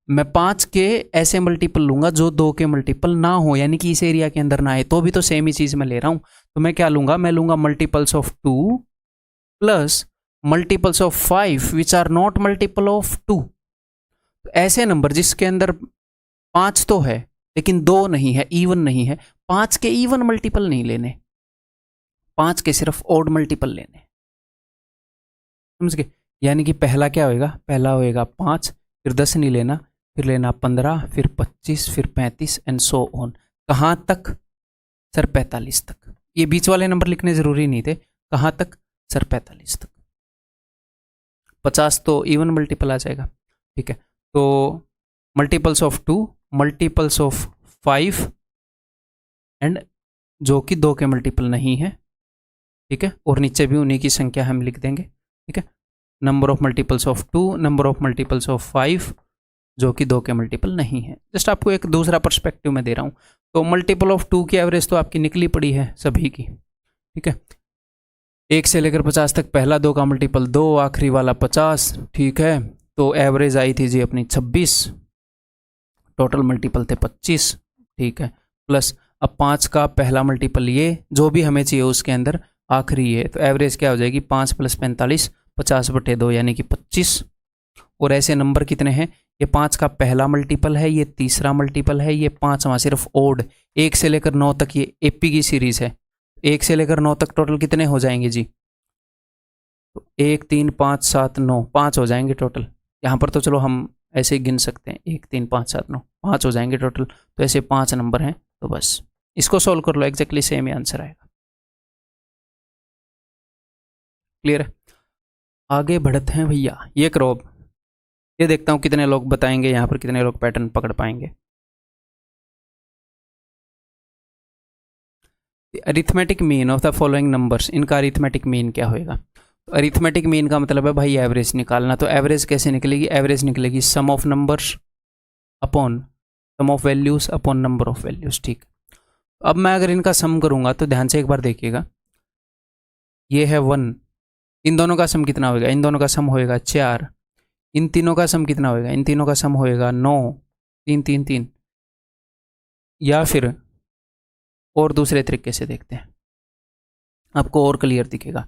मैं 5 के ऐसे मल्टीपल लूंगा जो 2 के मल्टीपल ना हो, यानी कि इस एरिया के अंदर ना आए, तो भी तो सेम ही चीज मैं ले रहा हूं। तो मैं क्या लूंगा, मैं लूंगा multiples of 2 plus multiples of 5 which are not multiple of 2। ऐसे नंबर जिसके अंदर 5 तो है लेकिन 2 नहीं है, इवन नहीं है, 5 के इवन मल्टीपल नहीं लेने, 5 के सिर्फ ऑड मल्टीपल लेने, समझ गए? यानी कि पहला क्या होएगा, पहला होएगा 5, फिर 10 नहीं लेना, फिर लेना 15, फिर 25, फिर 35 एंड सो ऑन। कहाँ तक? सर 45 तक। ये बीच वाले नंबर लिखने जरूरी नहीं थे। कहाँ तक? सर 45 तक। 50 तो इवन मल्टीपल आ जाएगा। ठीक है, तो multiples of 2, multiples of 5 and जो कि 2 के मल्टीपल नहीं है। ठीक है, और नीचे भी उन्हीं की संख्या हम लिख देंगे। ठीक है, number of multiples of 2, number of multiples of 5 जो कि 2 के मल्टीपल नहीं है। जस्ट आपको एक दूसरा पर्सपेक्टिव में दे रहा हूँ। तो मल्टीपल ऑफ 2 की एवरेज तो आपकी निकली पड़ी है सभी की। ठीक है, 1 से लेकर 50 तक पहला 2 का मल्टीपल 2, आखिरी वाला 50। ठीक है, तो एवरेज आई थी जी अपनी 26, टोटल मल्टीपल थे 25। ठीक है, प्लस अब 5 का पहला मल्टीपल ये जो भी हमें चाहिए उसके अंदर आखिरी है, तो एवरेज क्या हो जाएगी, 5 + 45, 50/2 यानी कि 25। और ऐसे नंबर कितने हैं, ये 5 का पहला मल्टीपल है, ये तीसरा मल्टीपल है, ये 5वां सिर्फ ओड। 1 से लेकर 9 तक ये एपी की सीरीज है। 1 से लेकर 9 तक टोटल कितने हो जाएंगे जी, तो 1 3 5 7 9, 5 हो जाएंगे टोटल। यहाँ पर तो चलो हम ऐसे ही गिन सकते हैं, 1 3 5 7 9, 5 हो जाएंगे टोटल। तो ऐसे 5 नंबर हैं, तो बस इसको सोल्व कर लो, एग्जैक्टली सेम ही आंसर आएगा। क्लियर है? आगे बढ़ते हैं भैया, ये करो। ये देखता हूँ कितने लोग बताएंगे यहाँ पर, कितने लोग पैटर्न पकड़ पाएंगे। Arithmetic mean of the following numbers, इनका अरिथमेटिक मीन क्या होएगा? तो अरिथमेटिक मीन का मतलब है भाई एवरेज निकालना। तो एवरेज कैसे निकलेगी? एवरेज निकलेगी sum of numbers upon sum of values upon number of values. ठीक, अब मैं अगर इनका सम करूंगा तो ध्यान से एक बार देखिएगा, ये है 1, इन दोनों का सम कितना होएगा? इन दोनों का सम होएगा 4। इन तीनों का सम कितना होएगा? इन तीनों का सम होएगा 9, 3 3 3। या फिर और दूसरे तरीके से देखते हैं, आपको और क्लियर दिखेगा।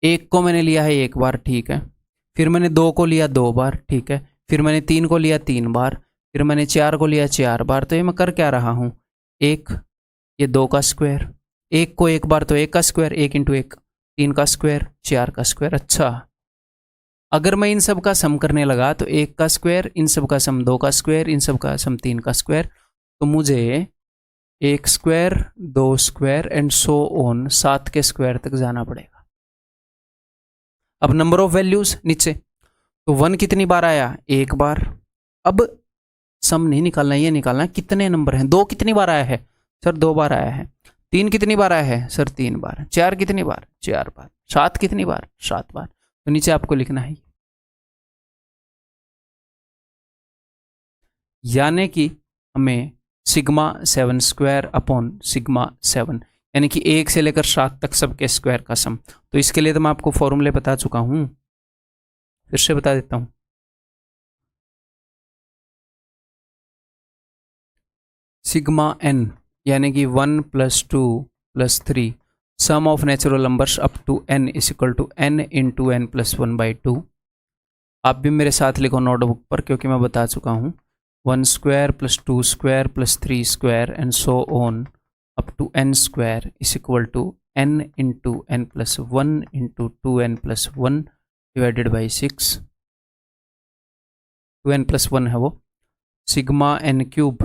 1 को मैंने लिया है 1 बार, ठीक है, फिर मैंने 2 को लिया 2 बार, ठीक है, फिर मैंने 3 को लिया 3 बार, फिर मैंने 4 को लिया 4 बार। तो ये मैं कर क्या रहा हूँ, 1 ये 2 का स्क्वायर, 1 को 1 बार तो 1 का स्क्वायर, 1 × 1 3 का स्क्वायर, 4 का स्क्वायर। अच्छा, अगर मैं इन सब का सम करने लगा तो 1 का स्क्वायर, इन सब का सम 2 का स्क्वायर, इन सब का सम 3 का स्क्वायर, तो मुझे 1 square 2 square and so on 7 के स्क्वायर तक जाना पड़ेगा। अब नंबर ऑफ वैल्यूज नीचे, तो 1 कितनी बार आया? 1 बार। अब सम नहीं निकालना, ये निकालना कितने नंबर हैं। 2 कितनी बार आया है? सर 2 बार आया है। 3 कितनी बार आया है? सर 3 बार। 4 कितनी बार? 4 बार। 7 कितनी बार? 7 बार। तो नीचे आपको लिखना है, यानी कि हमें सिग्मा 7 स्क्वायर अपॉन सिग्मा 7, यानी कि 1 से लेकर 7 तक सबके स्क्वायर का सम। तो इसके लिए तो मैं आपको फॉर्मूले बता चुका हूँ, फिर से बता देता हूँ। सिग्मा n यानी कि 1 + 2 + 3 sum of natural numbers up to n is equal to n into n plus 1/2। आप भी मेरे साथ लिखो नोटबुक पर, क्योंकि मैं बता चुका हूँ। 1 square + 2 square + 3 square and so on up to n square is equal to n into n plus 1 into 2n plus 1 divided by 6। 2n plus 1 है वो। Sigma n cube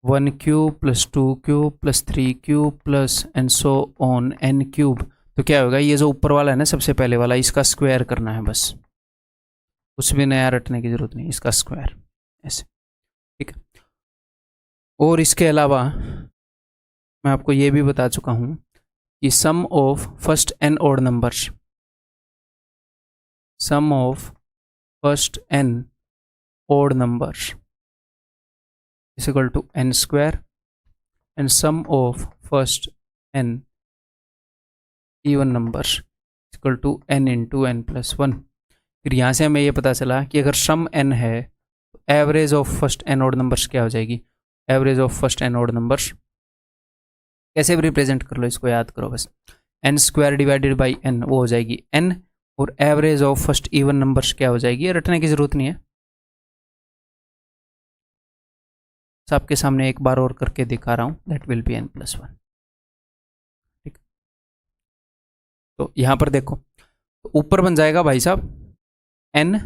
1 cube + 2 cube + 3 cube plus and so on n cube. तो क्या होगा, ये जो ऊपर वाला है ना सबसे पहले वाला, इसका स्क्वायर करना है बस, कुछ भी नया रटने की जरूरत नहीं, इसका स्क्वायर ऐसे, ठीक है। और इसके अलावा मैं आपको ये भी बता चुका हूं कि sum of first n odd numbers, sum of first n odd numbers is equal to n square and sum of first n even numbers is equal to n into n plus 1। फिर यहाँ से हमें ये पता चला कि अगर सम n है तो average of first n odd numbers क्या हो जाएगी, average of first n odd numbers कैसे भी रिप्रेजेंट कर लो, इसको याद करो बस, n square divided by n वो हो जाएगी n, और average of first even numbers क्या हो जाएगी, रटने की जरूरत नहीं है, सबके सामने एक बार और करके दिखा रहा हूं, that will be n plus 1। ठीक, तो यहां पर देखो, तो ऊपर बन जाएगा भाई साहब n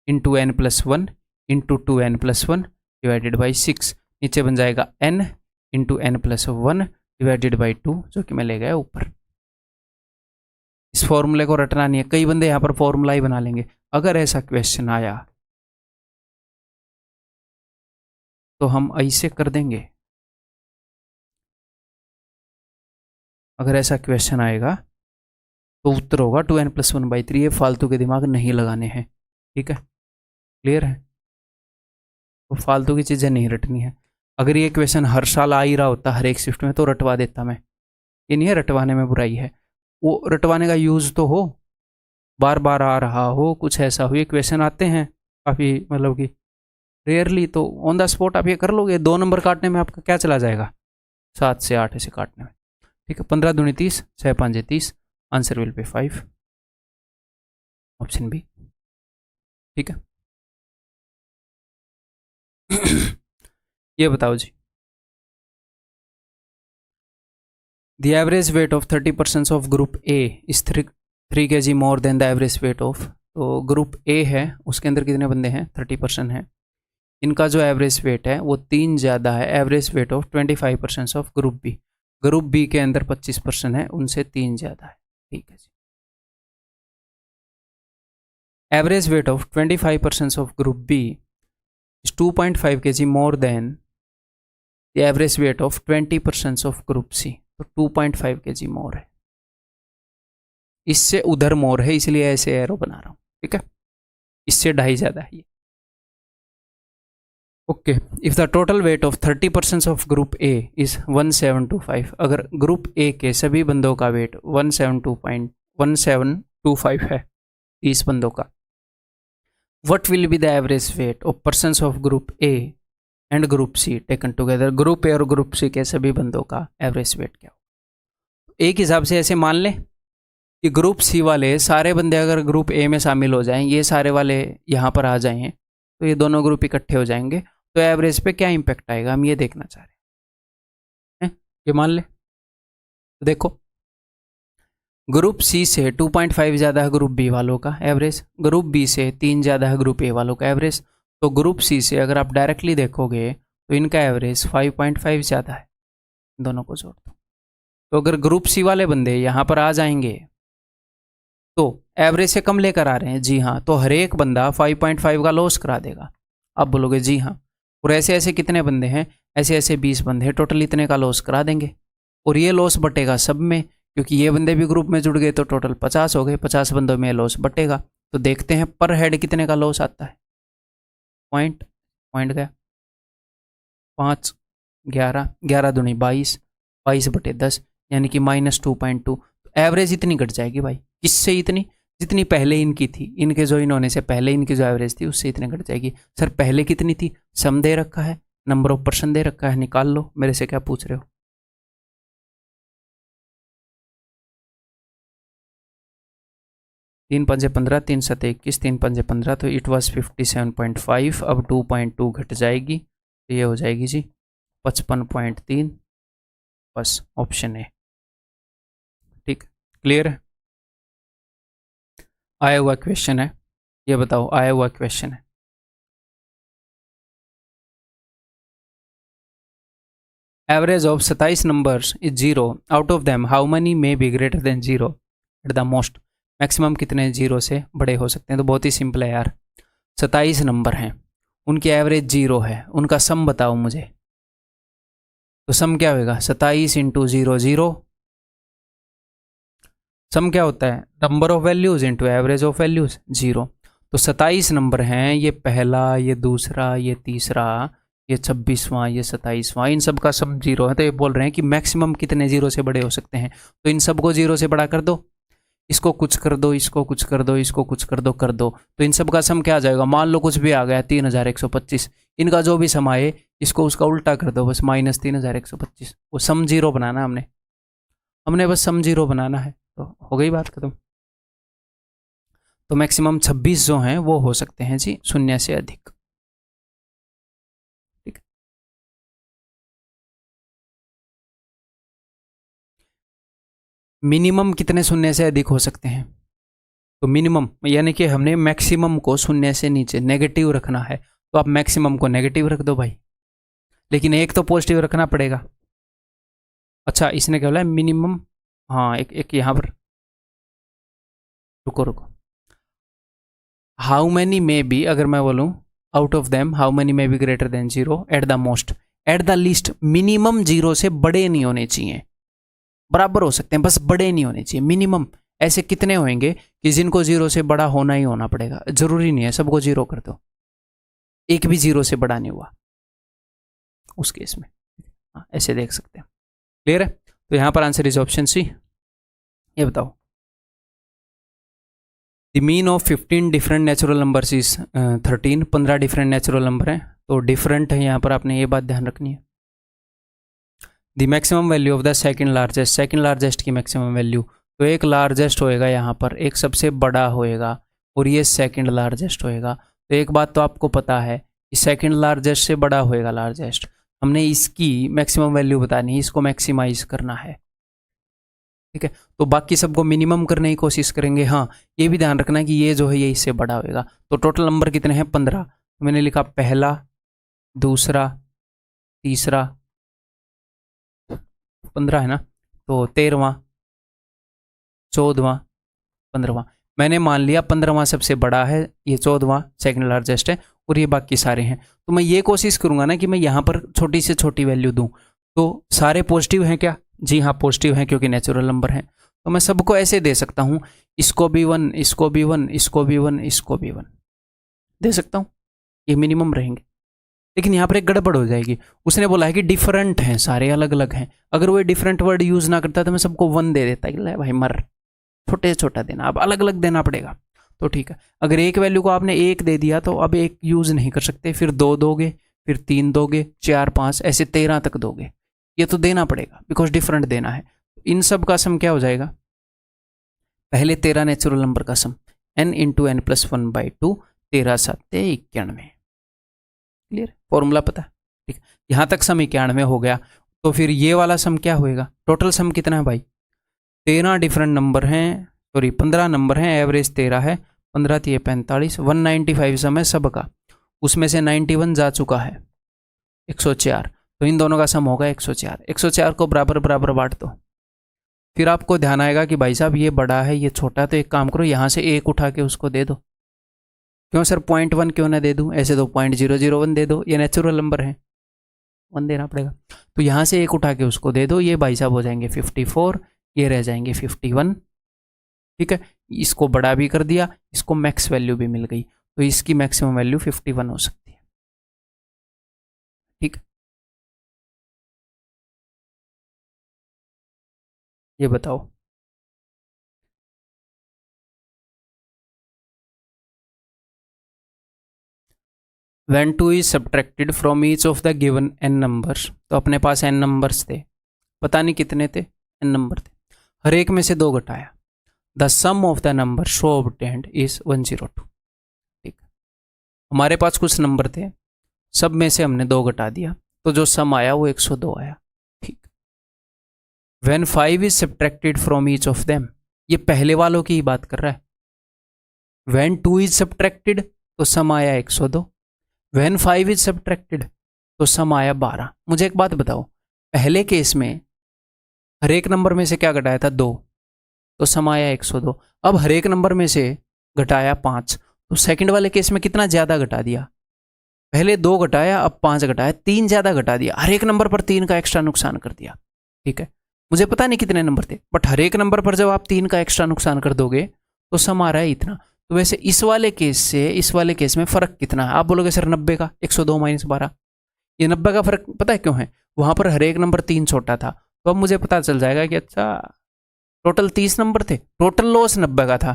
into n plus 1 into 2n plus 1 divided by 6, नीचे बन जाएगा n into n plus 1 divided by 2, जो कि मैं ले गया ऊपर। इस फॉर्मूले को रटना नहीं है, कई बंदे यहां पर फॉर्मूला ही बना लेंगे। अगर ऐसा क्वेश्चन आया तो हम ऐसे कर देंगे, अगर ऐसा क्वेश्चन आएगा तो उत्तर होगा 2n प्लस 1/3। ये फालतू के दिमाग नहीं लगाने हैं, ठीक है, क्लियर है। तो फालतू की चीज़ें नहीं रटनी है। अगर ये क्वेश्चन हर साल आ ही रहा होता हर एक शिफ्ट में तो रटवा देता मैं, ये नहीं है रटवाने में बुराई है, वो रटवाने का यूज़ तो हो, बार बार आ रहा हो, कुछ ऐसा हो। ये क्वेश्चन आते हैं काफ़ी, मतलब कि रेयरली, तो ऑन द स्पॉट आप ये कर लोगे। 2 नंबर काटने में आपका क्या चला जाएगा, 7 से 8 ऐसे काटने में, ठीक है। 15 दूनी 30, 6 5 30, answer will be 5, option B, ठीक है। ये बताओ जी, the average weight of 30% of group A is 3 kg more than the average weight of, तो ग्रुप ए है उसके अंदर कितने बंदे हैं, 30% है, इनका जो एवरेज वेट है वो 3 ज़्यादा है average weight of 25% of group B. Group B के अंदर 25% है, उनसे 3 ज़्यादा है, ठीक है जी। Average weight of 25% of group B is 2.5 kg more than the average weight of 20% of group C, तो 2.5 kg मोर है, इससे उधर मोर है इसलिए ऐसे एरो बना रहा हूँ, ठीक है, इससे 2.5 ज़्यादा है ये। Okay, if the total weight of 30% of group A is 1725, अगर ग्रुप ए के सभी बंदों का वेट 1725 है, 30 बंदों का, what will be the average weight of persons of group A and group C taken together, group A और group सी के सभी बंदों का एवरेज वेट क्या होगा। एक हिसाब से ऐसे मान लें कि ग्रुप सी वाले सारे बंदे अगर ग्रुप ए में शामिल हो जाएं, ये सारे वाले यहाँ पर आ जाएं, तो ये दोनों ग्रुप इकट्ठे हो जाएंगे, तो एवरेज पे क्या इंपैक्ट आएगा, हम ये देखना चाह रहे हैं। ये मान ले, तो देखो ग्रुप सी से 2.5 ज़्यादा है ग्रुप बी वालों का एवरेज, ग्रुप बी से 3 ज़्यादा है ग्रुप ए वालों का एवरेज, तो ग्रुप सी से अगर आप डायरेक्टली देखोगे तो इनका एवरेज 5.5 ज़्यादा है, दोनों को जोड़ दो। तो अगर ग्रुप सी वाले बंदे यहाँ पर आ जाएंगे तो एवरेज से कम लेकर आ रहे हैं, जी हाँ, तो हर एक बंदा 5.5 का लॉस करा देगा। आप बोलोगे जी हाँ, और ऐसे ऐसे कितने बंदे हैं, ऐसे ऐसे 20 बंदे हैं, टोटल इतने का लॉस करा देंगे, और ये लॉस बटेगा सब में, क्योंकि ये बंदे भी ग्रुप में जुड़ गए तो टोटल 50 हो गए, 50 बंदों में लॉस बटेगा। तो देखते हैं पर हेड कितने का लॉस आता है, पॉइंट गया 5 11 11 दूनी 22 22/10 यानी कि -2.2। एवरेज इतनी घट जाएगी भाई, किससे इतनी, जितनी पहले इनकी थी, इनके ज्वाइन होने से पहले इनकी जो एवरेज थी उससे इतनी घट जाएगी। सर पहले कितनी थी, सम दे रखा है, नंबर ऑफ पर्सन दे रखा है, निकाल लो, मेरे से क्या पूछ रहे हो। 3 पंजे 15, 3 7 21, 3 पंजे 15, तो इट वॉज 57.5। अब 2.2 घट जाएगी तो ये हो जाएगी जी 55.3। बस ऑप्शन है। ठीक, क्लियर है। आया हुआ क्वेश्चन है, ये बताओ आया हुआ क्वेश्चन है। Average of 27 numbers is 0, out of them how many may be greater than 0 at the most. Maximum कितने जीरो से बड़े हो सकते हैं। तो बहुत ही सिंपल है यार, 27 नंबर हैं, उनकी एवरेज 0 है, उनका सम बताओ मुझे। तो सम क्या होगा, 27 इंटू 0 0। सम क्या होता है, number of values into average of values 0। तो 27 नंबर हैं, ये पहला, ये दूसरा, ये तीसरा, ये 26वां, ये 27वां, इन सब का सम 0 है। तो ये बोल रहे हैं कि मैक्सिमम कितने 0 से बड़े हो सकते हैं। तो इन सबको 0 से बड़ा कर दो, इसको कुछ कर दो, इसको कुछ कर दो, इसको कुछ कर दो। तो इन सब का सम क्या आ जाएगा, मान लो कुछ भी आ गया 3125, इनका जो भी सम आए इसको उसका उल्टा कर दो, बस -3125। वो सम 0 बनाना हमने हमने बस सम 0 बनाना है, तो हो गई बात खत्म। तो मैक्सिमम 26 जो हैं वो हो सकते हैं जी 0 से अधिक। ठीक, मिनिमम कितने 0 से अधिक हो सकते हैं। तो मिनिमम यानी कि हमने मैक्सिमम को 0 से नीचे नेगेटिव रखना है, तो आप मैक्सिमम को नेगेटिव रख दो भाई, लेकिन एक तो पॉजिटिव रखना पड़ेगा। अच्छा इसने क्या बोला मिनिमम, हाँ एक यहाँ पर रुको रुको, हाउ मैनी मे बी, अगर मैं बोलूँ out of them how many may be greater than 0 at the most, at the least. Minimum 0 से बड़े नहीं होने चाहिए, बराबर हो सकते हैं बस बड़े नहीं होने चाहिए। मिनिमम ऐसे कितने होंगे कि जिनको 0 से बड़ा होना ही होना पड़ेगा, जरूरी नहीं है सबको 0 कर दो, एक भी 0 से बड़ा नहीं हुआ उस केस में। हाँ, ऐसे देख सकते हैं। क्लियर है। तो यहां पर आंसर इज ऑप्शन सी। ये बताओ, the mean of 15 different natural numbers is 13। 15 different natural number हैं, तो डिफरेंट है यहाँ पर, आपने ये बात ध्यान रखनी है। The maximum value of the second largest, second largest की मैक्सिमम वैल्यू, तो एक लार्जेस्ट होएगा यहाँ पर, एक सबसे बड़ा होएगा और ये सेकंड लार्जेस्ट होएगा। तो एक बात तो आपको पता है कि सेकंड लार्जेस्ट से बड़ा होएगा लार्जेस्ट, हमने इसकी मैक्सिमम वैल्यू बतानी है, इसको मैक्सिमाइज करना है। ठीक है, तो बाकी सबको मिनिमम करने की कोशिश करेंगे। हाँ ये भी ध्यान रखना है कि ये जो है ये इससे बड़ा होएगा। तो टोटल नंबर कितने हैं 15, तो मैंने लिखा पहला, दूसरा, तीसरा, 15 है ना, तो 13वां, 14वां, 15वां। मैंने मान लिया 15वां सबसे बड़ा है, ये 14वां सेकंड लार्जेस्ट है और ये बाकी सारे हैं। तो मैं ये कोशिश करूंगा ना कि मैं यहाँ पर छोटी से छोटी वैल्यू दूं। तो सारे पॉजिटिव हैं क्या, जी हाँ पॉजिटिव हैं क्योंकि नेचुरल नंबर हैं। तो मैं सबको ऐसे दे सकता हूँ, इसको भी 1, इसको भी 1, इसको भी 1, इसको भी 1 दे सकता हूँ, ये मिनिमम रहेंगे। लेकिन यहाँ पर एक गड़बड़ हो जाएगी, उसने बोला है कि डिफरेंट हैं, सारे अलग अलग हैं। अगर वो डिफरेंट वर्ड यूज ना करता तो मैं सबको 1 दे देता कि ले भाई मर, छोटे छोटा देना, अब अलग अलग देना पड़ेगा। तो ठीक है, अगर एक वैल्यू को आपने 1 दे दिया तो अब एक यूज नहीं कर सकते, फिर 2 दोगे, फिर 3 दोगे, 4 5 ऐसे 13 तक दोगे, ये तो देना पड़ेगा बिकॉज डिफरेंट देना है। इन सब का सम क्या हो जाएगा, पहले 13 नेचुरल नंबर का sum n into n plus 1/2, 13 7 91। Clear, formula पता। ठीक, यहां तक सम 91 हो गया। तो फिर ये वाला सम क्या होएगा, टोटल सम कितना है भाई, 13 डिफरेंट नंबर हैं, सॉरी 15 नंबर हैं, एवरेज 13 है, 15 3 45, 195 सम है सबका, उसमें से 91 जा चुका है, 104। तो इन दोनों का सम होगा 104। 104 को बराबर बराबर बांट दो। फिर आपको ध्यान आएगा कि भाई साहब ये बड़ा है ये छोटा है, तो एक काम करो यहाँ से एक उठा के उसको दे दो। क्यों सर 0.1 क्यों ना दे दूँ, ऐसे तो 0.001 दे दो, ये नेचुरल नंबर है 1 देना पड़ेगा। तो यहाँ से एक उठा के उसको दे दो, ये भाई साहब हो जाएंगे 54, ये रह जाएंगे 51। ठीक है, इसको बड़ा भी कर दिया, इसको मैक्स वैल्यू भी मिल गई, तो इसकी मैक्सिमम वैल्यू 51 हो सकती है। ठीक है। ये बताओ। When 2 is subtracted from each of the given n numbers, तो अपने पास n नंबर्स थे, पता नहीं कितने थे, n नंबर थे, हर एक में से 2 घटाया, the sum of the number so obtained is 102। ठीक, हमारे पास कुछ नंबर थे, सब में से हमने 2 घटा दिया, तो जो सम आया वो 102 आया। ठीक, when 5 is subtracted from each of them, ये पहले वालों की ही बात कर रहा है। व्हेन 2 इज सब्ट्रैक्टेड तो सम आया 102, व्हेन 5 इज सब्ट्रैक्टेड तो सम आया 12। मुझे एक बात बताओ, पहले केस में हर एक नंबर में से क्या घटाया था, 2, तो सम आया 102। अब हर एक नंबर में से घटाया 5, तो सेकंड वाले केस में कितना ज़्यादा घटा दिया, पहले 2 घटाया, अब 5 घटाया, 3 ज़्यादा घटा दिया, हर एक नंबर पर 3 का एक्स्ट्रा नुकसान कर दिया। ठीक है, मुझे पता नहीं कितने नंबर थे, बट हर एक नंबर पर जब आप 3 का एक्स्ट्रा नुकसान कर दोगे तो सम आ रहा है इतना। तो वैसे इस वाले केस से इस वाले केस में फ़र्क कितना है, आप बोलोगे सर 90 का, 102 माइनस 12। ये 90 का फ़र्क पता है क्यों है, वहाँ पर हर एक नंबर 3 छोटा था, तो अब मुझे पता चल जाएगा कि अच्छा टोटल 30 नंबर थे, टोटल लॉस 90 का था।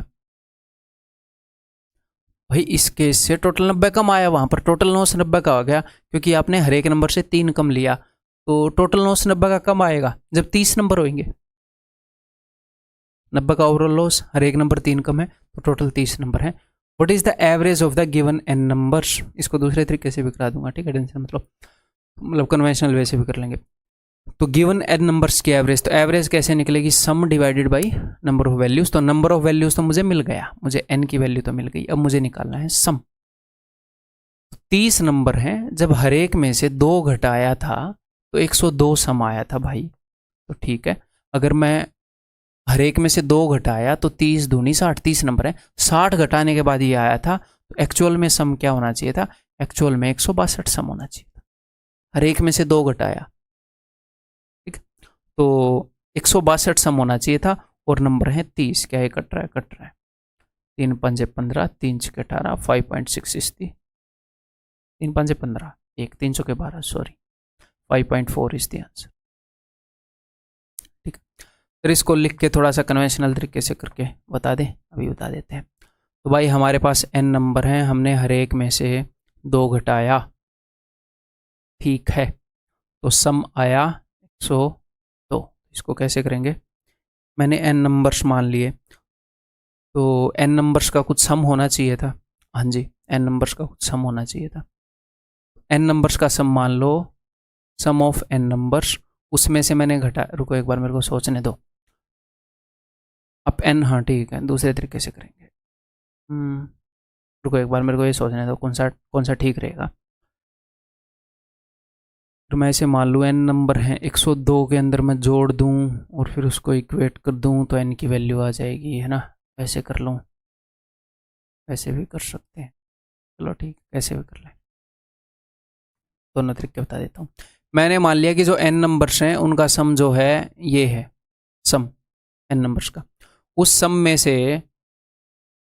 भाई इस केस से टोटल 90 कम आया, वहाँ पर टोटल लॉस 90 का हो गया, क्योंकि आपने हर एक नंबर से 3 कम लिया, तो टोटल लॉस 90 का कम आएगा जब 30 नंबर होंगे। 90 का ओवरऑल लॉस, हर एक नंबर 3 कम है, तो टोटल 30 नंबर है। What is the average of the given an numbers, इसको दूसरे तरीके से भी करा दूंगा। ठीक है, टेंशन मतलब कन्वेंशनल वे से भी कर लेंगे। तो गिवन एन नंबर्स की एवरेज, तो एवरेज कैसे निकलेगी, सम divided by number of values. तो नंबर ऑफ वैल्यूज तो मुझे मिल गया, मुझे एन की वैल्यू तो मिल गई, अब मुझे निकालना है सम। 30 नंबर हैं, जब हर एक में से 2 घटाया था तो 102 सम आया था भाई। तो ठीक है, अगर मैं हर एक में से 2 घटाया तो 30 दूनी 60, 30 नंबर है, 60 घटाने के बाद ये आया था, तो एक्चुअल में सम क्या होना चाहिए था, एक्चुअल में 162 सम होना चाहिए था। हर एक में से 2 घटाया, ठीक, तो 162 सम होना चाहिए था, और नंबर है 30। क्या है, कट रहा है, कट रहा है, 3 पंजे 15, 3 छके 18, 5.6 इज दी, 3 पंजे 15, 1 3 चौके 12, सॉरी 5.4 इज दी आंसर। ठीक है, फिर इसको लिख के थोड़ा सा कन्वेंशनल तरीके से करके बता दें, अभी बता देते हैं। तो भाई हमारे पास n नंबर हैं, हमने हर एक में से 2 घटाया, ठीक है, तो सम आया 102। इसको कैसे करेंगे, मैंने n नंबर्स मान लिए, तो n नंबर्स का कुछ सम होना चाहिए था। हाँ जी, n नंबर्स का कुछ सम होना चाहिए था। n नंबर्स का सम मान लो, सम ऑफ n नंबर्स, उसमें से मैंने घटा, रुको एक बार मेरे को सोचने दो। अब n, हाँ ठीक है, दूसरे तरीके से करेंगे। रुको एक बार मेरे को ये सोचने दो, कौन सा ठीक रहेगा। तो मैं इसे मान लूँ n नंबर हैं, 102 के अंदर मैं जोड़ दूँ और फिर उसको इक्वेट कर दूँ तो n की वैल्यू आ जाएगी, है ना। ऐसे कर लूँ, ऐसे भी कर सकते हैं, चलो ठीक, ऐसे भी कर लें, दोनों तरीके बता देता हूँ। मैंने मान लिया कि जो n नंबर्स हैं उनका सम जो है ये है, सम n नंबर्स का, उस सम में से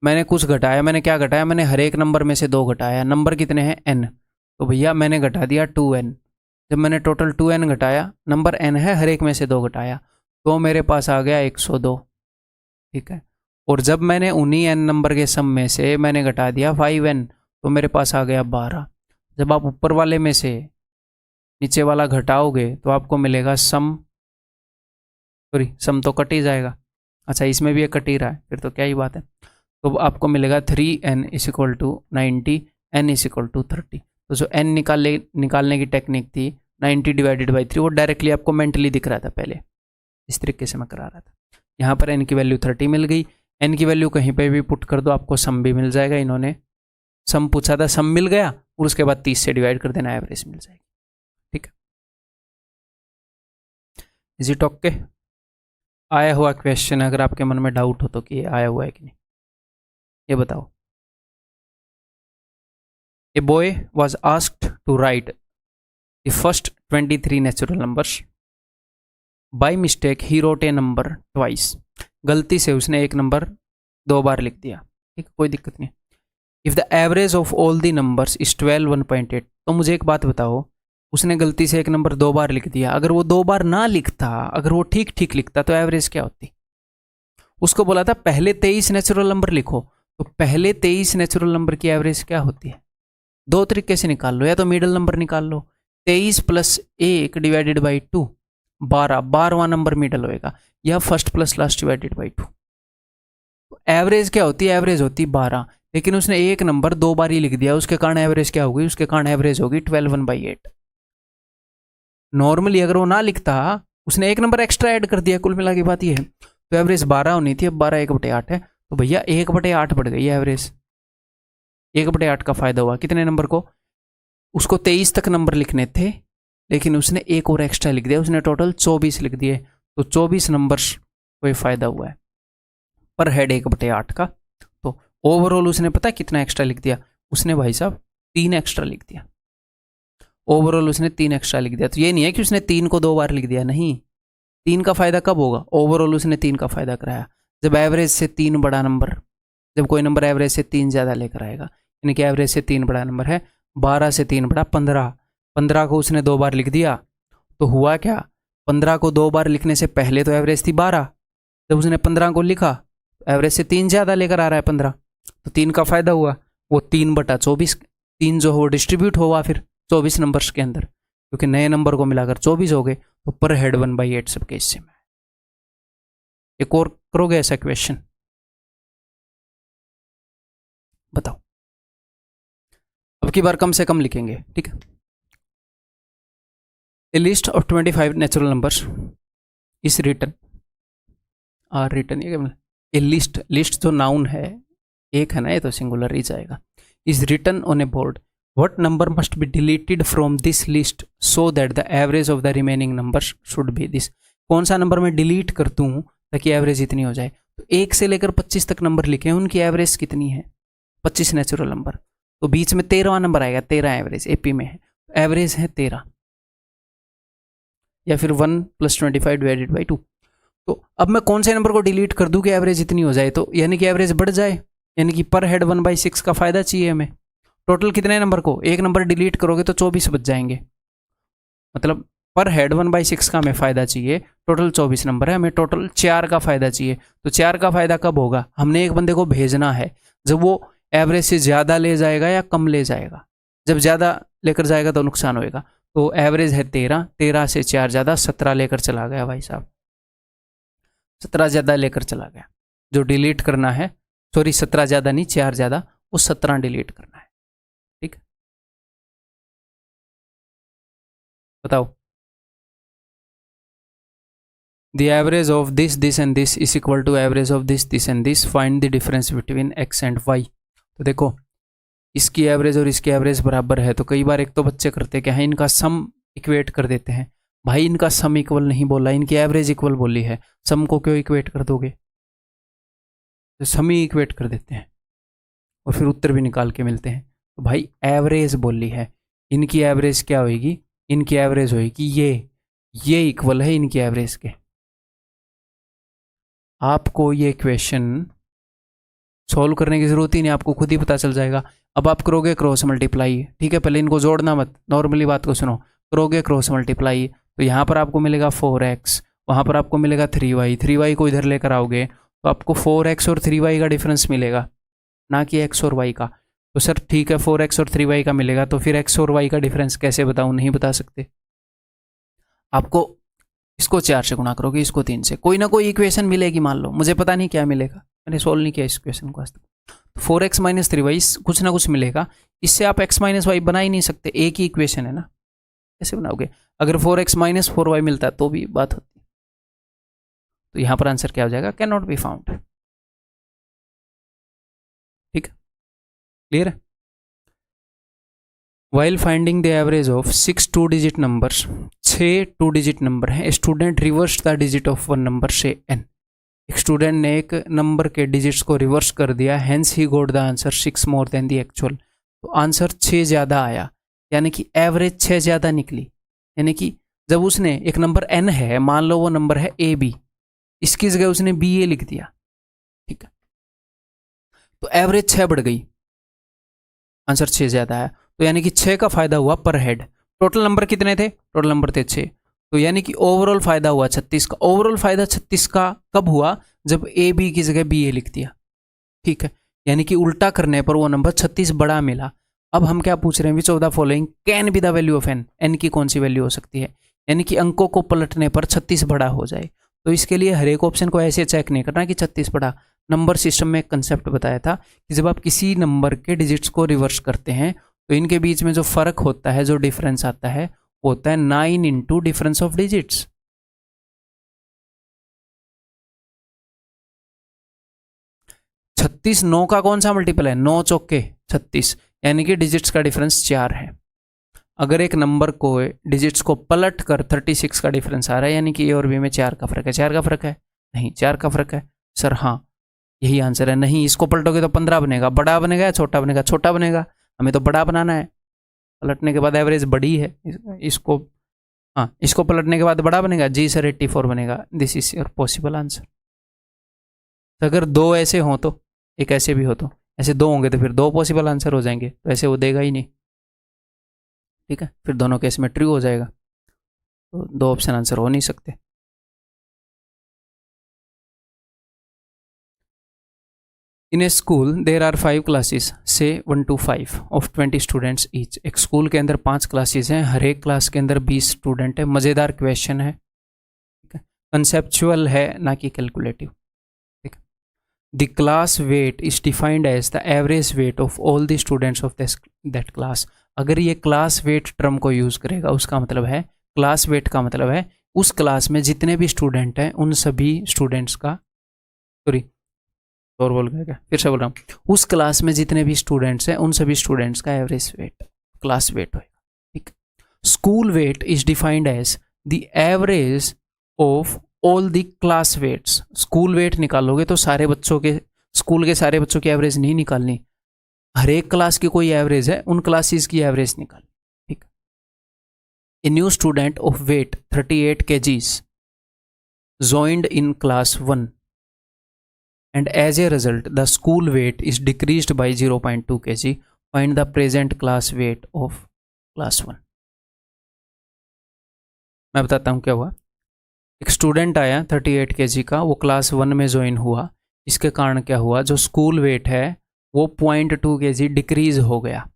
मैंने कुछ घटाया। मैंने क्या घटाया, मैंने हर एक नंबर में से 2 घटाया। नंबर कितने हैं, n, तो भैया मैंने घटा दिया 2n। जब मैंने टोटल 2n घटाया, नंबर n है, हर एक में से 2 घटाया, तो मेरे पास आ गया 102। ठीक है, और जब मैंने उन्हीं n नंबर के सम में से मैंने घटा दिया 5n, तो मेरे पास आ गया 12। जब आप ऊपर वाले में से नीचे वाला घटाओगे तो आपको मिलेगा सम, सॉरी सम तो कट ही जाएगा, अच्छा इसमें भी ये कट ही रहा है, फिर तो क्या ही बात है। तो आपको मिलेगा 3n is equal to 90, n is equal to 30। तो जो n निकालने की टेक्निक थी 90 डिवाइडेड बाई 3, वो डायरेक्टली आपको मेंटली दिख रहा था, पहले इस तरीके से मैं करा रहा था। यहाँ पर n की वैल्यू 30 मिल गई, n की वैल्यू कहीं पे भी पुट कर दो आपको सम भी मिल जाएगा। इन्होंने सम पूछा था, सम मिल गया, और उसके बाद 30 से डिवाइड कर देना, एवरेज मिल जाएगी। ठीक है, इजी टॉक के आया हुआ क्वेश्चन, अगर आपके मन में डाउट हो तो कि ये आया हुआ है कि नहीं, ये बताओ। A boy was asked to write the first 23 natural numbers. By mistake he wrote a number twice. गलती से उसने एक नंबर 2 बार लिख दिया, ठीक, कोई दिक्कत नहीं। If the average of all the numbers is 12 1.8, तो मुझे एक बात बताओ, उसने गलती से एक नंबर 2 बार लिख दिया, अगर वो 2 बार ना लिखता, अगर वो ठीक ठीक लिखता तो एवरेज क्या होती? उसको बोला था पहले 23 नेचुरल नंबर लिखो, तो पहले 23 नेचुरल नंबर की एवरेज क्या होती है? दो तरीके से निकाल लो, या तो मिडल नंबर निकाल लो, 23 प्लस 1 डिवाइडेड बाई 2 12, 12वां नंबर मिडल होएगा, या first plus last divided by 2। Average क्या होती है? एवरेज होती 12, लेकिन उसने एक नंबर 2 बार ही लिख दिया, उसके कारण एवरेज क्या होगी? उसके कारण एवरेज होगी 12/8। नॉर्मली अगर वो ना लिखता, उसने एक नंबर एक्स्ट्रा ऐड कर दिया, कुल मिला की बात ये है, तो एवरेज 12 होनी थी, अब 12 1/8 है, तो भैया 1/8 बढ़ गई एवरेज। 1/8 का फायदा हुआ कितने नंबर को? उसको 23 तक नंबर लिखने थे, लेकिन उसने एक और एक्स्ट्रा लिख दिया, उसने टोटल 24 लिख दिए, तो 24 नंबर्स को ये फायदा हुआ है पर हेड 1/8 का। तो ओवरऑल उसने पता कितना एक्स्ट्रा लिख दिया? उसने भाई साहब 3 एक्स्ट्रा लिख दिया। ओवरऑल उसने 3 एक्स्ट्रा लिख दिया। तो ये नहीं है कि उसने 3 को 2 बार लिख दिया, नहीं, 3 का फायदा कब होगा? ओवरऑल उसने 3 का फायदा कराया, जब एवरेज से 3 बड़ा नंबर, जब कोई नंबर एवरेज से 3 ज़्यादा लेकर आएगा, यानी कि एवरेज से 3 बड़ा नंबर है, 12 से 3 बड़ा 15, 15 को उसने 2 बार लिख दिया, तो हुआ क्या? 15 को 2 बार लिखने से पहले तो एवरेज थी 12, जब उसने 15 को लिखा एवरेज से 3 ज़्यादा लेकर आ रहा है 15, तो 3 का फायदा हुआ, वो 3/24, 3 जो हो डिस्ट्रीब्यूट हुआ फिर 24 नंबर्स के अंदर, क्योंकि नए नंबर को मिलाकर 24 हो गए, तो पर हेड 1/8 सबके हिस्से में। एक और करोगे ऐसा क्वेश्चन? बताओ, अब की बार कम से कम लिखेंगे, ठीक है। A list of 25 natural numbers is written, are written, ये क्या? ए लिस्ट, लिस्ट जो नाउन है, एक है ना, ये तो सिंगुलर ही जाएगा, is written on a board, what number must be deleted from this list so that the average of the remaining numbers should be this. कौन सा नंबर मैं डिलीट कर दूं ताकि एवरेज इतनी हो जाए? तो 1 से लेकर 25 तक नंबर लिखे हैं, उनकी एवरेज कितनी है? 25 नेचुरल नंबर, तो बीच में 13वां नंबर आएगा, 13 एवरेज एपी में है, एवरेज है 13, या फिर 1 + 25 डिवाइडेड बाई 2। तो अब मैं कौन से नंबर को डिलीट कर दूं कि एवरेज इतनी हो जाए? तो यानी कि एवरेज बढ़ जाए, यानी कि पर हेड 1/6 का फायदा चाहिए हमें। टोटल कितने नंबर को? एक नंबर डिलीट करोगे तो 24 बच जाएंगे, मतलब पर हेड 1/6 का हमें फायदा चाहिए, टोटल 24 नंबर है, हमें टोटल 4 का फायदा चाहिए। तो 4 का फायदा कब होगा? हमने एक बंदे को भेजना है, जब वो एवरेज से ज़्यादा ले जाएगा या कम ले जाएगा? जब ज़्यादा लेकर जाएगा तो नुकसान होएगा। तो एवरेज है 13, 13 से 4 ज़्यादा 17 लेकर चला गया भाई साहब, 17 ज़्यादा लेकर चला गया। जो डिलीट करना है, सॉरी 17 ज़्यादा नहीं, 4 ज़्यादा, वो 17 डिलीट करना है, ठीक। बताओ, the average of this, this and this is equal to average of this, this and this, find the difference between x and y। तो देखो, इसकी एवरेज और इसकी एवरेज बराबर है, तो कई बार एक तो बच्चे करते क्या है, इनका सम इक्वेट कर देते हैं। भाई इनका सम इक्वल नहीं बोला, इनकी एवरेज इक्वल बोली है, सम को क्यों इक्वेट कर दोगे? तो सम ही इक्वेट कर देते हैं और फिर उत्तर भी निकाल के मिलते हैं। तो भाई एवरेज बोली है, इनकी एवरेज क्या होगी? इनकी एवरेज होगी ये इक्वल है इनकी एवरेज के। आपको ये क्वेश्चन सॉल्व करने की जरूरत ही नहीं, आपको खुद ही पता चल जाएगा। अब आप करोगे क्रॉस मल्टीप्लाई, ठीक है, पहले इनको जोड़ना मत, नॉर्मली बात को सुनो। करोगे क्रॉस मल्टीप्लाई तो यहाँ पर आपको मिलेगा 4x, वहाँ पर आपको मिलेगा 3y, 3y को इधर लेकर आओगे तो आपको 4x और 3y का डिफरेंस मिलेगा, ना कि x और y का। तो सर ठीक है, 4x और 3y का मिलेगा, तो फिर x और y का डिफरेंस कैसे बताऊँ? नहीं बता सकते। आपको इसको 4 से गुणा करोगे, इसको 3 से, कोई ना कोई इक्वेशन मिलेगी, मान लो, मुझे पता नहीं क्या मिलेगा, मैंने सोल्व नहीं किया इस इक्वेशन को आज तक। तो 4x - 3y कुछ ना कुछ मिलेगा, इससे आप x - y बना ही नहीं सकते, एक ही इक्वेशन है ना, कैसे बनाओगे? अगर 4x - 4y मिलता तो भी बात होती। तो यहाँ पर आंसर क्या हो जाएगा? Can not be found. ठीक है, क्लियर है? While finding the average of 6 2-digit numbers, 6 2-digit number हैं, student reverse the digit of one number से n। एक स्टूडेंट ने एक नंबर के डिजिट्स को रिवर्स कर दिया, hence he got the answer 6 more than the actual. तो आंसर 6 ज़्यादा आया, यानी कि एवरेज 6 ज़्यादा निकली। यानी कि जब उसने एक नंबर n है, मान लो वो नंबर है AB, इसकी जगह उसने BA लिख दिया, ठीक है, तो एवरेज 6 बढ़ गई, आंसर 6 ज़्यादा आया। तो यानी कि 6 का फायदा हुआ पर हेड। टोटल नंबर कितने थे? टोटल नंबर थे 6। तो यानी कि ओवरऑल फायदा हुआ 36 का। ओवरऑल फायदा 36 का कब हुआ? जब ए बी की जगह बी ए लिख दिया। ठीक है, यानी कि उल्टा करने पर वो नंबर 36 बड़ा मिला। अब हम क्या पूछ रहे हैं? Which of the following can be the value of n? N की कौन सी वैल्यू हो सकती है? यानी कि अंकों को पलटने पर 36 बड़ा हो जाए। तो इसके लिए हर एक ऑप्शन को ऐसे चेक नहीं करना कि 36 बड़ा। नंबर सिस्टम में एक कंसेप्ट बताया था कि जब आप किसी नंबर के डिजिट्स को रिवर्स करते हैं तो इनके बीच में जो फर्क होता है, जो डिफरेंस आता है, वो होता है 9 इंटू डिफरेंस ऑफ डिजिट्स। छत्तीस 9 का कौन सा मल्टीपल है? 9 चौके 36, यानी कि डिजिट्स का डिफरेंस 4 है। अगर एक नंबर को डिजिट्स को पलट कर 36 का डिफरेंस आ रहा है, यानी कि ए और बी में 4 का फर्क है। 4 का फर्क है? नहीं, 4 का फर्क है सर। हाँ, यही आंसर है। नहीं, इसको पलटोगे तो 15 बनेगा। बड़ा बनेगा या छोटा बनेगा? छोटा बनेगा। हमें तो बड़ा बनाना है। पलटने के बाद एवरेज बड़ी है। इसको, हाँ, इसको पलटने के बाद बड़ा बनेगा। जी सर 84 बनेगा। This is your possible answer. अगर दो ऐसे हों तो, एक ऐसे भी हो तो, ऐसे दो होंगे तो फिर दो पॉसिबल आंसर हो जाएंगे। तो ऐसे वो देगा ही नहीं। ठीक है, फिर दोनों केस में ट्रू हो जाएगा। तो दो ऑप्शन आंसर हो नहीं सकते। इन ए स्कूल देर आर 5 क्लासेस, से 1 to 5 ऑफ 20 स्टूडेंट्स ईच। एक स्कूल के अंदर 5 क्लासेस हैं, हर एक क्लास के अंदर 20 स्टूडेंट है। मज़ेदार क्वेश्चन है, ठीक है, कंसेप्चुअल है, ना कि कैलकुलेटिव। ठीक है, the class weight is defined as the average weight of all the students of that class. अगर ये क्लास वेट टर्म को यूज़ करेगा, उसका मतलब है, क्लास वेट का मतलब है उस क्लास में जितने भी स्टूडेंट हैं उन सभी स्टूडेंट्स का, सॉरी और बोल गया क्या, फिर से बोल रहा हूँ, उस क्लास में जितने भी स्टूडेंट्स हैं उन सभी स्टूडेंट्स का एवरेज वेट क्लास वेट होगा। ठीक, school weight is defined as the average of all the class weights. School weight निकालोगे तो सारे बच्चों के, स्कूल के सारे बच्चों की एवरेज नहीं निकालनी, हर एक क्लास की कोई एवरेज है, उन क्लासेस की एवरेज निकालनी। ठीक, a new student of weight 38 kgs joined in class 1 and as a result the school weight is decreased by 0.2 kg. Find the present class weight of class 1. मैं बताता हूँ क्या हुआ। एक स्टूडेंट आया 38 kg का, वो क्लास 1 में ज्वाइन हुआ। इसके कारण क्या हुआ, जो स्कूल वेट है वो 0.2 kg डिक्रीज हो गया।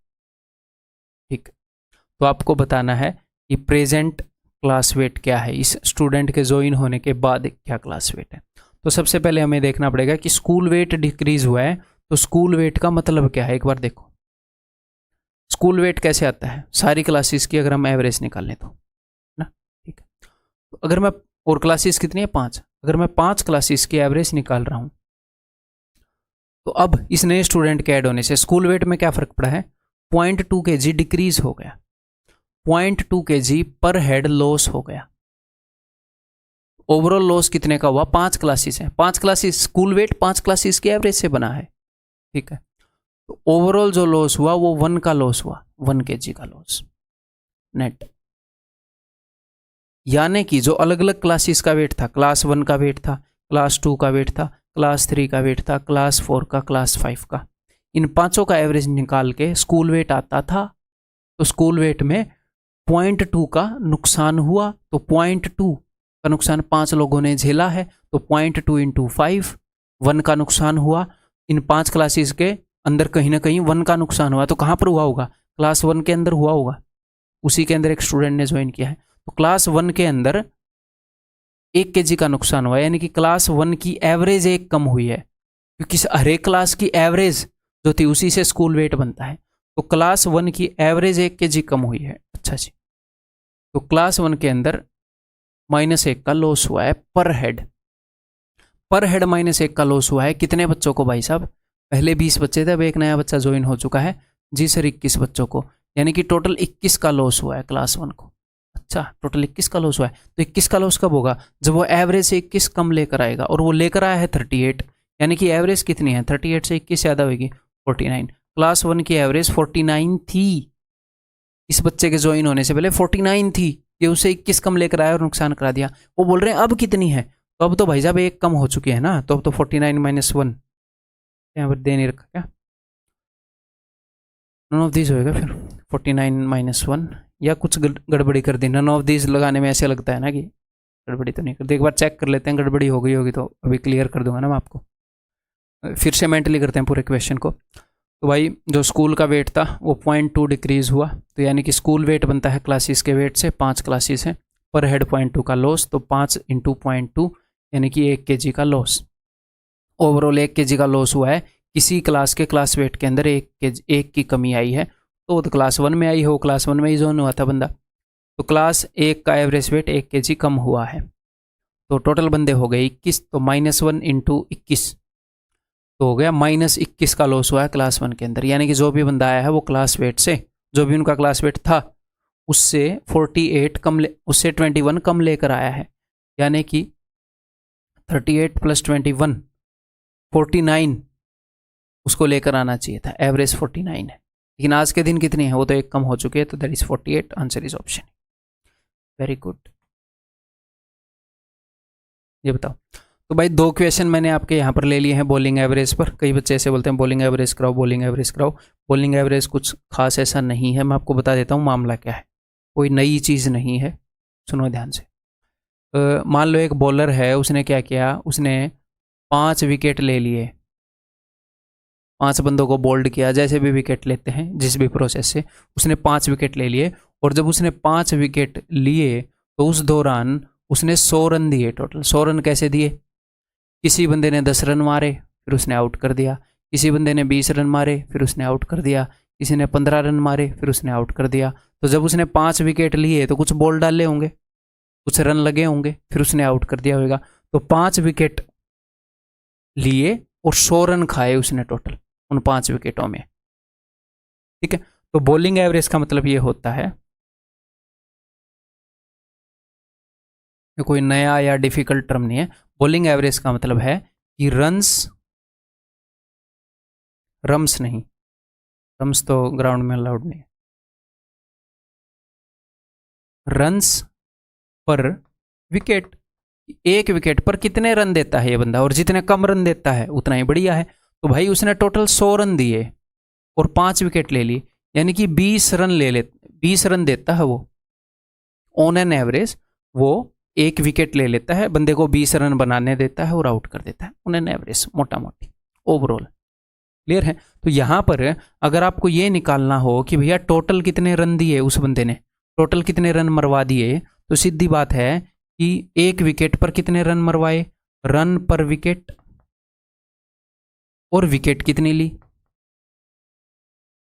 ठीक, तो आपको बताना है कि प्रेजेंट क्लास वेट क्या है, इस स्टूडेंट के ज्वाइन होने के बाद क्या क्लास वेट है। तो सबसे पहले हमें देखना पड़ेगा कि स्कूल वेट डिक्रीज हुआ है, तो स्कूल वेट का मतलब क्या है। एक बार देखो, स्कूल वेट कैसे आता है, सारी क्लासेस की अगर हम एवरेज निकालें तो ना। ठीक है, तो अगर मैं, और क्लासेस कितनी है 5, अगर मैं 5 क्लासेस की एवरेज निकाल रहा हूं, तो अब इस नए स्टूडेंट के ऐड होने से स्कूल वेट में क्या फर्क पड़ा है, 0.2 kg डिक्रीज हो गया, 0.2 kg पर हेड लॉस हो गया। ओवरऑल लॉस कितने का हुआ, 5 क्लासेस हैं, 5 क्लासेस, स्कूल वेट 5 क्लासेस की एवरेज से बना है। ठीक है, तो ओवरऑल जो लॉस हुआ वो 1 का लॉस हुआ, 1 kg का लॉस नेट। यानी कि जो अलग अलग क्लासेस का वेट था, क्लास 1 का वेट था, क्लास 2 का वेट था, क्लास 3 का वेट था, क्लास 4 का, क्लास 5 का, इन पांचों का एवरेज निकाल के स्कूल वेट आता था। तो स्कूल वेट में 0.2 का नुकसान हुआ, तो 0.2 का नुकसान 5 लोगों ने झेला है, तो 0.2 इंटू 5, 1 का नुकसान हुआ। इन 5 क्लासेस के अंदर कहीं ना कहीं 1 का नुकसान हुआ, तो कहाँ पर हुआ होगा, क्लास 1 के अंदर हुआ होगा, उसी के अंदर एक स्टूडेंट ने ज्वाइन किया है। तो क्लास 1 के अंदर 1 kg का नुकसान हुआ, यानी कि क्लास 1 की एवरेज 1 कम हुई है, क्योंकि हर एक क्लास की एवरेज जो थी उसी से स्कूल वेट बनता है। तो क्लास 1 की एवरेज 1 kg कम हुई है। अच्छा जी, तो क्लास 1 के अंदर -1 का लॉस हुआ है पर हेड। पर हेड -1 का लॉस हुआ है कितने बच्चों को भाई साहब, पहले 20 बच्चे थे, अब एक नया बच्चा ज्वाइन हो चुका है। जी सर 21 बच्चों को, यानी कि टोटल 21 का लॉस हुआ है क्लास 1 को। अच्छा, टोटल 21 का लॉस हुआ है, तो 21 का लॉस कब होगा, जब वो एवरेज से 21 कम लेकर आएगा, और वो लेकर आया है 38, यानी कि एवरेज कितनी है, 38 से 21 ज़्यादा होगी 49। क्लास 1 की एवरेज 49 थी, इस बच्चे के ज्वाइन होने से पहले 49 थी, ये उसे 21 कम लेकर आया और नुकसान करा दिया। वो बोल रहे हैं अब कितनी है, तो अब तो भाई साहब 1 कम हो चुकी है ना, तो अब तो 49 - 1 यहाँ पर दे नहीं रखा क्या, नॉन ऑफ दिस होएगा फिर 49 - 1, या कुछ गड़बड़ी कर दी। नन ऑफ दीज लगाने में ऐसे लगता है ना कि गड़बड़ी तो नहीं कर दी। एक बार चेक कर लेते हैं, गड़बड़ी हो गई होगी तो अभी क्लियर कर दूंगा ना मैं आपको। फिर से मेंटली करते हैं पूरे क्वेश्चन को। तो भाई जो स्कूल का वेट था वो 0.2 डिक्रीज हुआ, तो यानी कि स्कूल वेट बनता है क्लासेस के वेट से, 5 क्लासेस हैं, पर हेड 0.2 का लॉस, तो 5 इंटू 0.2 यानी कि 1 kg का लॉस। ओवरऑल 1 kg का लॉस हुआ है, किसी क्लास के क्लास वेट के अंदर 1 की कमी आई है, तो क्लास 1 में आई हो, क्लास 1 में ही जोन हुआ था बंदा, तो क्लास 1 का एवरेज वेट 1 kg कम हुआ है। तो टोटल बंदे हो गए 21, तो -1 इंटू 21 तो हो गया -21 का लॉस हुआ है क्लास 1 के अंदर। यानी कि जो भी बंदा आया है वो क्लास वेट से, जो भी उनका क्लास वेट था उससे 48 कम उससे 21 कम लेकर आया है, यानी कि 38 + 21 49 उसको लेकर आना चाहिए था। एवरेज 49 है, लेकिन आज के दिन कितनी है वो तो 1 कम हो चुके हैं, तो that is 48। Answer is option. Very good. ये बताओ। तो भाई 2 क्वेश्चन मैंने आपके यहाँ पर ले लिए हैं बॉलिंग एवरेज पर। कई बच्चे ऐसे बोलते हैं बॉलिंग एवरेज कराओ, बॉलिंग एवरेज कराओ। बॉलिंग एवरेज कुछ खास ऐसा नहीं है, मैं आपको बता देता हूँ मामला क्या है, कोई नई चीज़ नहीं है। सुनो ध्यान से। मान लो एक बॉलर है, उसने क्या किया, उसने 5 विकेट ले लिए, 5 बंदों को बोल्ड किया, जैसे भी विकेट लेते हैं जिस भी प्रोसेस से, उसने 5 विकेट ले लिए। और जब उसने 5 विकेट लिए तो उस दौरान उसने 100 रन दिए टोटल। 100 रन कैसे दिए? किसी बंदे ने 10 रन मारे फिर उसने आउट कर दिया, किसी बंदे ने 20 रन मारे फिर उसने आउट कर दिया, किसी ने 15 रन मारे फिर उसने आउट कर दिया। तो जब उसने 5 विकेट लिए तो कुछ बॉल डाले होंगे, कुछ रन लगे होंगे, फिर उसने आउट कर दिया होगा। तो 5 विकेट लिए और 100 रन खाए उसने टोटल उन 5 विकेटों में। ठीक है, तो बॉलिंग एवरेज का मतलब ये होता है, ये कोई नया या डिफिकल्ट टर्म नहीं है। बॉलिंग एवरेज का मतलब है कि रम्स नहीं, रम्स तो ग्राउंड में अलाउड नहीं है, रन्स पर विकेट। एक विकेट पर कितने रन देता है ये बंदा, और जितने कम रन देता है उतना ही बढ़िया है। तो भाई उसने टोटल 100 रन दिए और 5 विकेट ले ली, यानी कि 20 रन 20 रन देता है वो ऑन एन एवरेज। वो 1 विकेट ले लेता है, बंदे को 20 रन बनाने देता है और आउट कर देता है ऑन एन एवरेज, मोटा मोटी ओवरऑल। क्लियर है? तो यहां पर अगर आपको ये निकालना हो कि भैया टोटल कितने रन दिए उस बंदे ने, टोटल कितने रन मरवा दिए, तो सीधी बात है कि 1 विकेट पर कितने रन मरवाए, रन पर विकेट, और विकेट कितनी ली।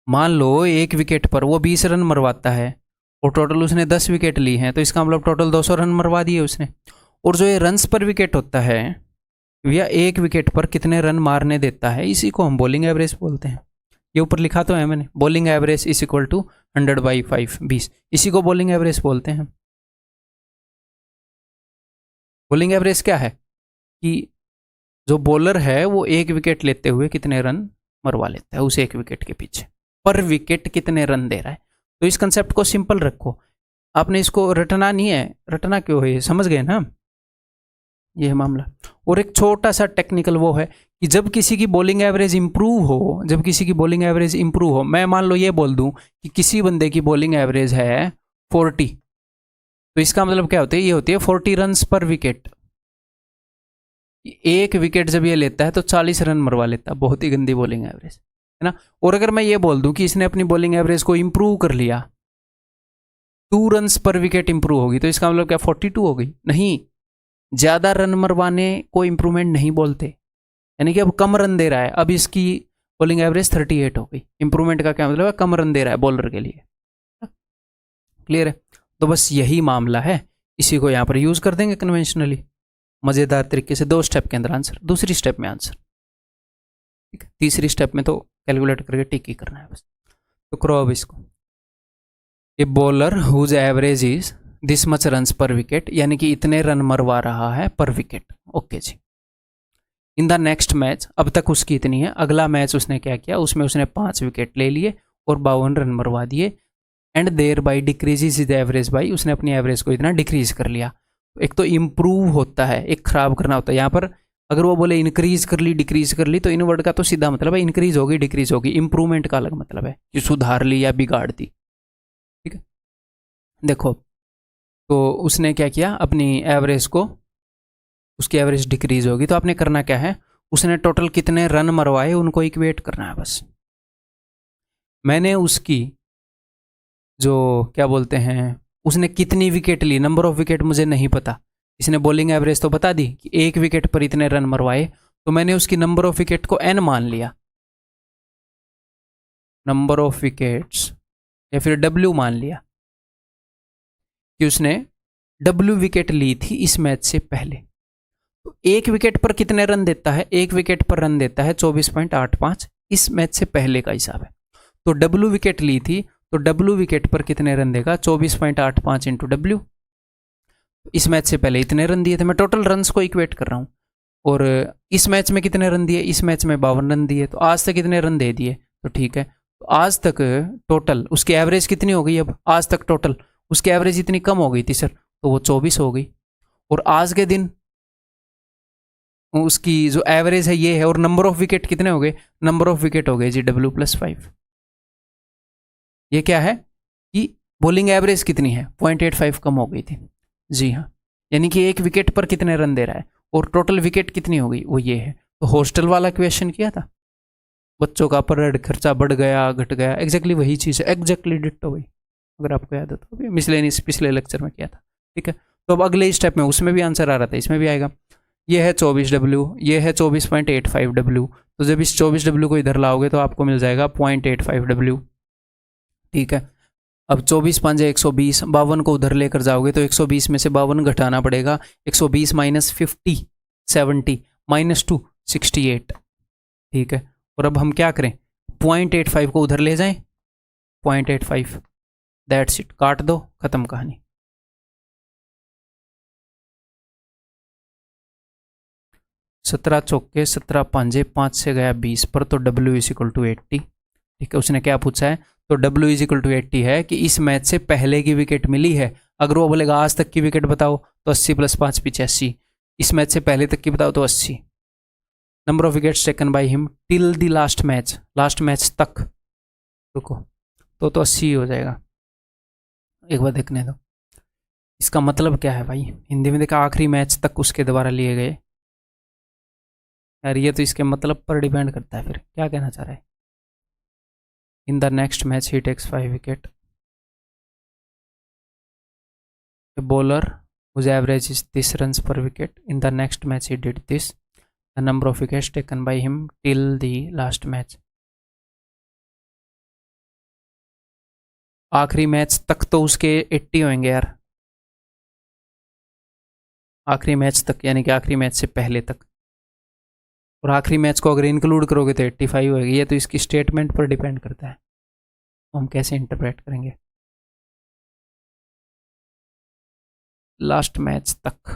मान लो 1 विकेट पर वो 20 रन मरवाता है और टोटल उसने 10 विकेट ली हैं, तो इसका मतलब टोटल 200 रन मरवा दिए उसने। और जो ये रन्स पर विकेट होता है, या 1 विकेट पर कितने रन मारने देता है, इसी को हम बॉलिंग एवरेज बोलते हैं। ये ऊपर लिखा तो है मैंने, bowling average is equal to 100/5 20, इसी को बॉलिंग एवरेज बोलते हैं। बॉलिंग एवरेज क्या है कि जो बॉलर है वो 1 विकेट लेते हुए कितने रन मरवा लेता है उस 1 विकेट के पीछे, पर विकेट कितने रन दे रहा है। तो इस कंसेप्ट को सिंपल रखो, आपने इसको रटना नहीं है। रटना क्यों है, समझ गए ना, ये है मामला। और एक छोटा सा टेक्निकल वो है कि जब किसी की बॉलिंग एवरेज इंप्रूव हो, जब किसी की बॉलिंग एवरेज इंप्रूव हो, मैं मान लो ये बोल दूं कि किसी बंदे की बॉलिंग एवरेज है 40, तो इसका मतलब क्या होता है, ये होती है 40 रन पर विकेट। 1 विकेट जब ये लेता है तो 40 रन मरवा लेता है, बहुत ही गंदी बॉलिंग एवरेज है ना। और अगर मैं ये बोल दूं कि इसने अपनी बॉलिंग एवरेज को इंप्रूव कर लिया, 2 रन पर विकेट इंप्रूव होगी, तो इसका मतलब क्या 42 हो गई? नहीं, ज्यादा रन मरवाने को इंप्रूवमेंट नहीं बोलते, यानी कि अब कम रन दे रहा है, अब इसकी बॉलिंग एवरेज 38 हो गई। इंप्रूवमेंट का क्या मतलब है, कम रन दे रहा है बॉलर के लिए। क्लियर है? तो बस यही मामला है, इसी को यहां पर यूज कर देंगे कन्वेंशनली मजेदार तरीके से। 2 स्टेप के अंदर आंसर, दूसरी स्टेप में आंसर, ठीक है। तीसरी स्टेप में तो कैलकुलेट करके टिक ही करना है बस। तो करो अब इसको, a bowler whose average is this much runs per wicket, यानी कि इतने रन मरवा रहा है पर विकेट। ओके जी। इन द नेक्स्ट मैच, अब तक उसकी इतनी है, अगला मैच उसने क्या किया, उसमें उसने 5 विकेट ले लिए और 52 रन मरवा दिए, and thereby decreases his average by, उसने अपनी एवरेज को इतना डिक्रीज कर लिया। एक तो इंप्रूव होता है, एक खराब करना होता है। यहाँ पर अगर वो बोले इंक्रीज कर ली, डिक्रीज कर ली, तो इन वर्ड का तो सीधा मतलब है इंक्रीज होगी, डिक्रीज होगी। इंप्रूवमेंट का अलग मतलब है कि सुधार ली या बिगाड़ दी। ठीक है, देखो, तो उसने क्या किया, अपनी एवरेज को, उसकी एवरेज डिक्रीज होगी, तो आपने करना क्या है, उसने टोटल कितने रन मरवाए उनको इक्वेट करना है बस। मैंने उसकी जो क्या बोलते हैं, उसने कितनी विकेट ली, नंबर ऑफ विकेट मुझे नहीं पता, इसने बॉलिंग एवरेज तो बता दी कि एक विकेट पर इतने रन मरवाए, तो मैंने उसकी नंबर ऑफ विकेट को n मान लिया, नंबर ऑफ विकेट्स, या फिर w मान लिया कि उसने w विकेट ली थी इस मैच से पहले। तो एक विकेट पर कितने रन देता है, एक विकेट पर रन देता है 24.85, इस मैच से पहले का हिसाब है। तो w विकेट ली थी, तो w विकेट पर कितने रन देगा, 24.85 इंटू डब्ल्यू। इस मैच से पहले इतने रन दिए थे, मैं टोटल रन्स को इक्वेट कर रहा हूँ। और इस मैच में कितने रन दिए, इस मैच में 52 रन दिए, तो आज तक कितने रन दे दिए, तो ठीक है। तो आज तक टोटल उसकी एवरेज कितनी हो गई, अब आज तक टोटल उसकी एवरेज इतनी कम हो गई थी सर, तो वो 24 हो गई। और आज के दिन उसकी जो एवरेज है ये है, और नंबर ऑफ विकेट कितने हो गए, नंबर ऑफ विकेट हो गए जी w+5। ये क्या है कि बॉलिंग एवरेज कितनी है, 0.85 कम हो गई थी, जी हाँ, यानी कि एक विकेट पर कितने रन दे रहा है, और टोटल विकेट कितनी हो गई, वो ये है। तो हॉस्टल वाला क्वेश्चन किया था, बच्चों का पर खर्चा बढ़ गया घट गया, एग्जैक्टली वही चीज़ है, एग्जैक्टली डिट्टो वही, अगर आपको याद हो तो, मिसलेनियस पिछले लेक्चर में किया था, ठीक है। तो अब अगले स्टेप में उसमें भी आंसर आ रहा था, इसमें भी आएगा। ये है 24W, ये है 24.85W, तो जब इस 24W को इधर लाओगे तो आपको मिल जाएगा 0.85W, ठीक है। अब 24 5 120, 52 को उधर लेकर जाओगे तो 120 में से 52 घटाना पड़ेगा, 120 माइनस 50 70 माइनस 2 68, ठीक है। और अब हम क्या करें, 0.85 को उधर ले जाएं, 0.85, दैट्स इट, काट दो, खत्म कहानी। सत्रह चौके 17 पांजे, 5 से गया 20 पर, तो W=80, ठीक है। उसने क्या पूछा है, तो W=80 है कि इस मैच से पहले की विकेट मिली है। अगर वो बोलेगा आज तक की विकेट बताओ तो 80 + 5 85, इस मैच से पहले तक की बताओ तो 80। Number of wickets taken by him till the last match, last match तक, रुको, तो 80 हो जाएगा। एक बार देखने दो, इसका मतलब क्या है भाई, हिंदी में देखा, आखिरी मैच तक उसके द्वारा लिए गए, यार ये तो इसके मतलब पर डिपेंड करता है, फिर क्या कहना चाह रहा है। इन द नेक्स्ट मैच ही takes 5 wicket, bowler whose average is this runs per wicket, in the next match he did this, the number of wickets taken by him till the last match। आखिरी match तक तो उसके 80 होंगे यार, आखिरी match तक यानी कि आखिरी मैच से पहले तक, और आखिरी मैच को अगर इंक्लूड करोगे तो 85 होगी। ये तो इसकी स्टेटमेंट पर डिपेंड करता है, हम कैसे इंटरप्रेट करेंगे। लास्ट मैच तक,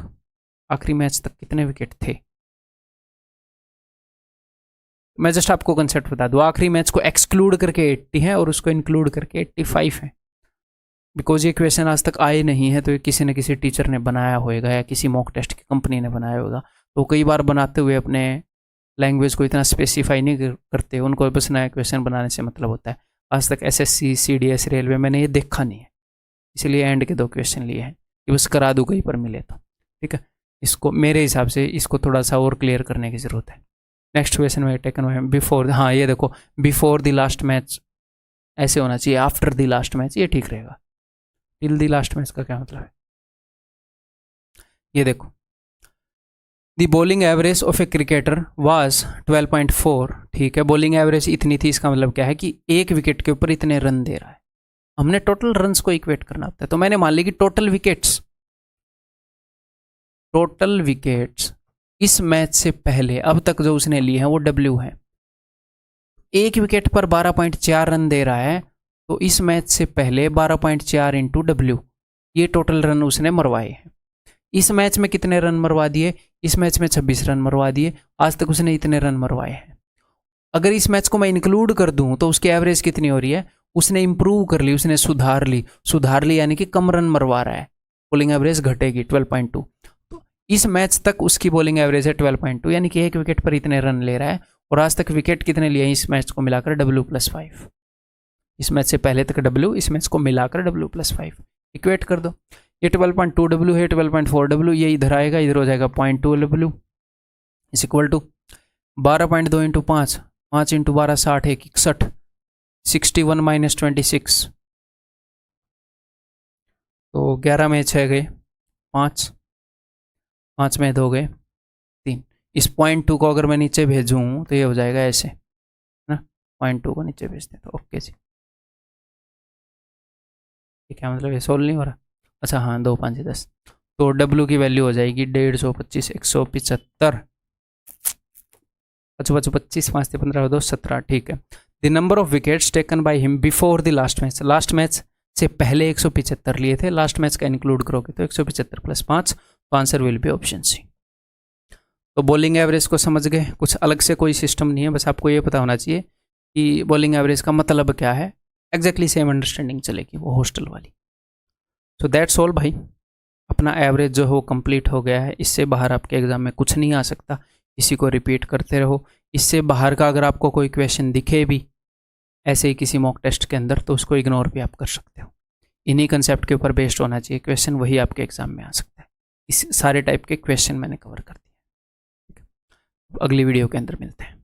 आखिरी मैच तक कितने विकेट थे, मैं जस्ट आपको कंसेप्ट बता दूं, आखिरी मैच को एक्सक्लूड करके 80 है और उसको इंक्लूड करके 85 है। बिकॉज ये क्वेश्चन आज तक आए नहीं है, तो ये किसी न किसी टीचर ने बनाया होगा या किसी मॉक टेस्ट की कंपनी ने बनाया होगा। तो कई बार बनाते हुए अपने लैंग्वेज को इतना स्पेसिफाई नहीं करते, उनको बस नया क्वेश्चन बनाने से मतलब होता है। आज तक SSC CDS रेलवे मैंने ये देखा नहीं है, इसलिए एंड के 2 क्वेश्चन लिए हैं कि बस करा दूँ कहीं पर मिले तो, ठीक है। इसको मेरे हिसाब से इसको थोड़ा सा और क्लियर करने की ज़रूरत है। नेक्स्ट क्वेश्चन में टेकन हुए बिफोर, हाँ ये देखो, बिफोर द लास्ट मैच ऐसे होना चाहिए, आफ्टर द लास्ट मैच ये ठीक रहेगा। टिल द लास्ट मैच का क्या मतलब है, ये देखो, the bowling average of a cricketer was 12.4, ठीक है। बॉलिंग एवरेज इतनी थी, इसका मतलब क्या है कि एक विकेट के ऊपर इतने रन दे रहा है। हमने टोटल रन्स को इक्वेट करना होता है, तो मैंने मान ली कि टोटल विकेट्स इस मैच से पहले अब तक जो उसने लिए हैं वो W है। एक विकेट पर 12.4 रन दे रहा है, तो इस मैच से पहले 12.4 इंटू W, ये टोटल रन उसने मरवाए हैं। इस मैच में कितने रन मरवा दिए, इस मैच में 26 रन मरवा दिए, आज तक उसने इतने रन मरवाए हैं। अगर इस मैच को मैं इंक्लूड कर दूं तो उसकी एवरेज कितनी हो रही है, उसने इंप्रूव कर ली, उसने सुधार ली यानी कि कम रन मरवा रहा है, बॉलिंग एवरेज घटेगी 12.2। तो इस मैच तक उसकी बॉलिंग एवरेज है 12.2, यानी कि एक विकेट पर इतने रन ले रहा है। और आज तक विकेट कितने लिए इस मैच को मिलाकर W+5, इस मैच से पहले तक W, इस मैच को मिलाकर W+5, इक्वेट कर दो। ये 12.2 W है, 12.4 W ये इधर आएगा, इधर हो जाएगा 0.2 W is equal to 12.2 into 5, 5 into 12 60 है 61, 61 माइनस 26 तो 11 में 6 गए 5, 5 में 2 गए 3। इस 0.2 को अगर मैं नीचे भेजूँ तो ये हो जाएगा ऐसे ना, 0.2 को नीचे भेजते तो ओके जी। क्या मतलब ये सोल्व नहीं हो रहा? अच्छा हाँ, 2 5 10 तो W की वैल्यू हो जाएगी 150, 175, 25 5 15 2 17। ठीक है। The number of wickets taken by him before the last match, last match से पहले 175 लिए थे, लास्ट मैच का इंक्लूड करोगे तो 175 + 5, तो answer will be option C. तो बॉलिंग एवरेज को समझ गए, कुछ अलग से कोई सिस्टम नहीं है, बस आपको ये पता होना चाहिए कि बॉलिंग एवरेज का मतलब क्या है, एग्जैक्टली सेम अंडरस्टैंडिंग चलेगी वो हॉस्टल वाली। सो दैट्स ऑल भाई, अपना एवरेज जो हो कंप्लीट हो गया है, इससे बाहर आपके एग्जाम में कुछ नहीं आ सकता, इसी को रिपीट करते रहो। इससे बाहर का अगर आपको कोई क्वेश्चन दिखे भी ऐसे ही किसी मॉक टेस्ट के अंदर तो उसको इग्नोर भी आप कर सकते हो। इन्हीं कंसेप्ट के ऊपर बेस्ड होना चाहिए क्वेश्चन, वही आपके एग्जाम में आ सकता है। इस सारे टाइप के क्वेश्चन मैंने कवर कर दिए। अगली वीडियो के अंदर मिलते हैं।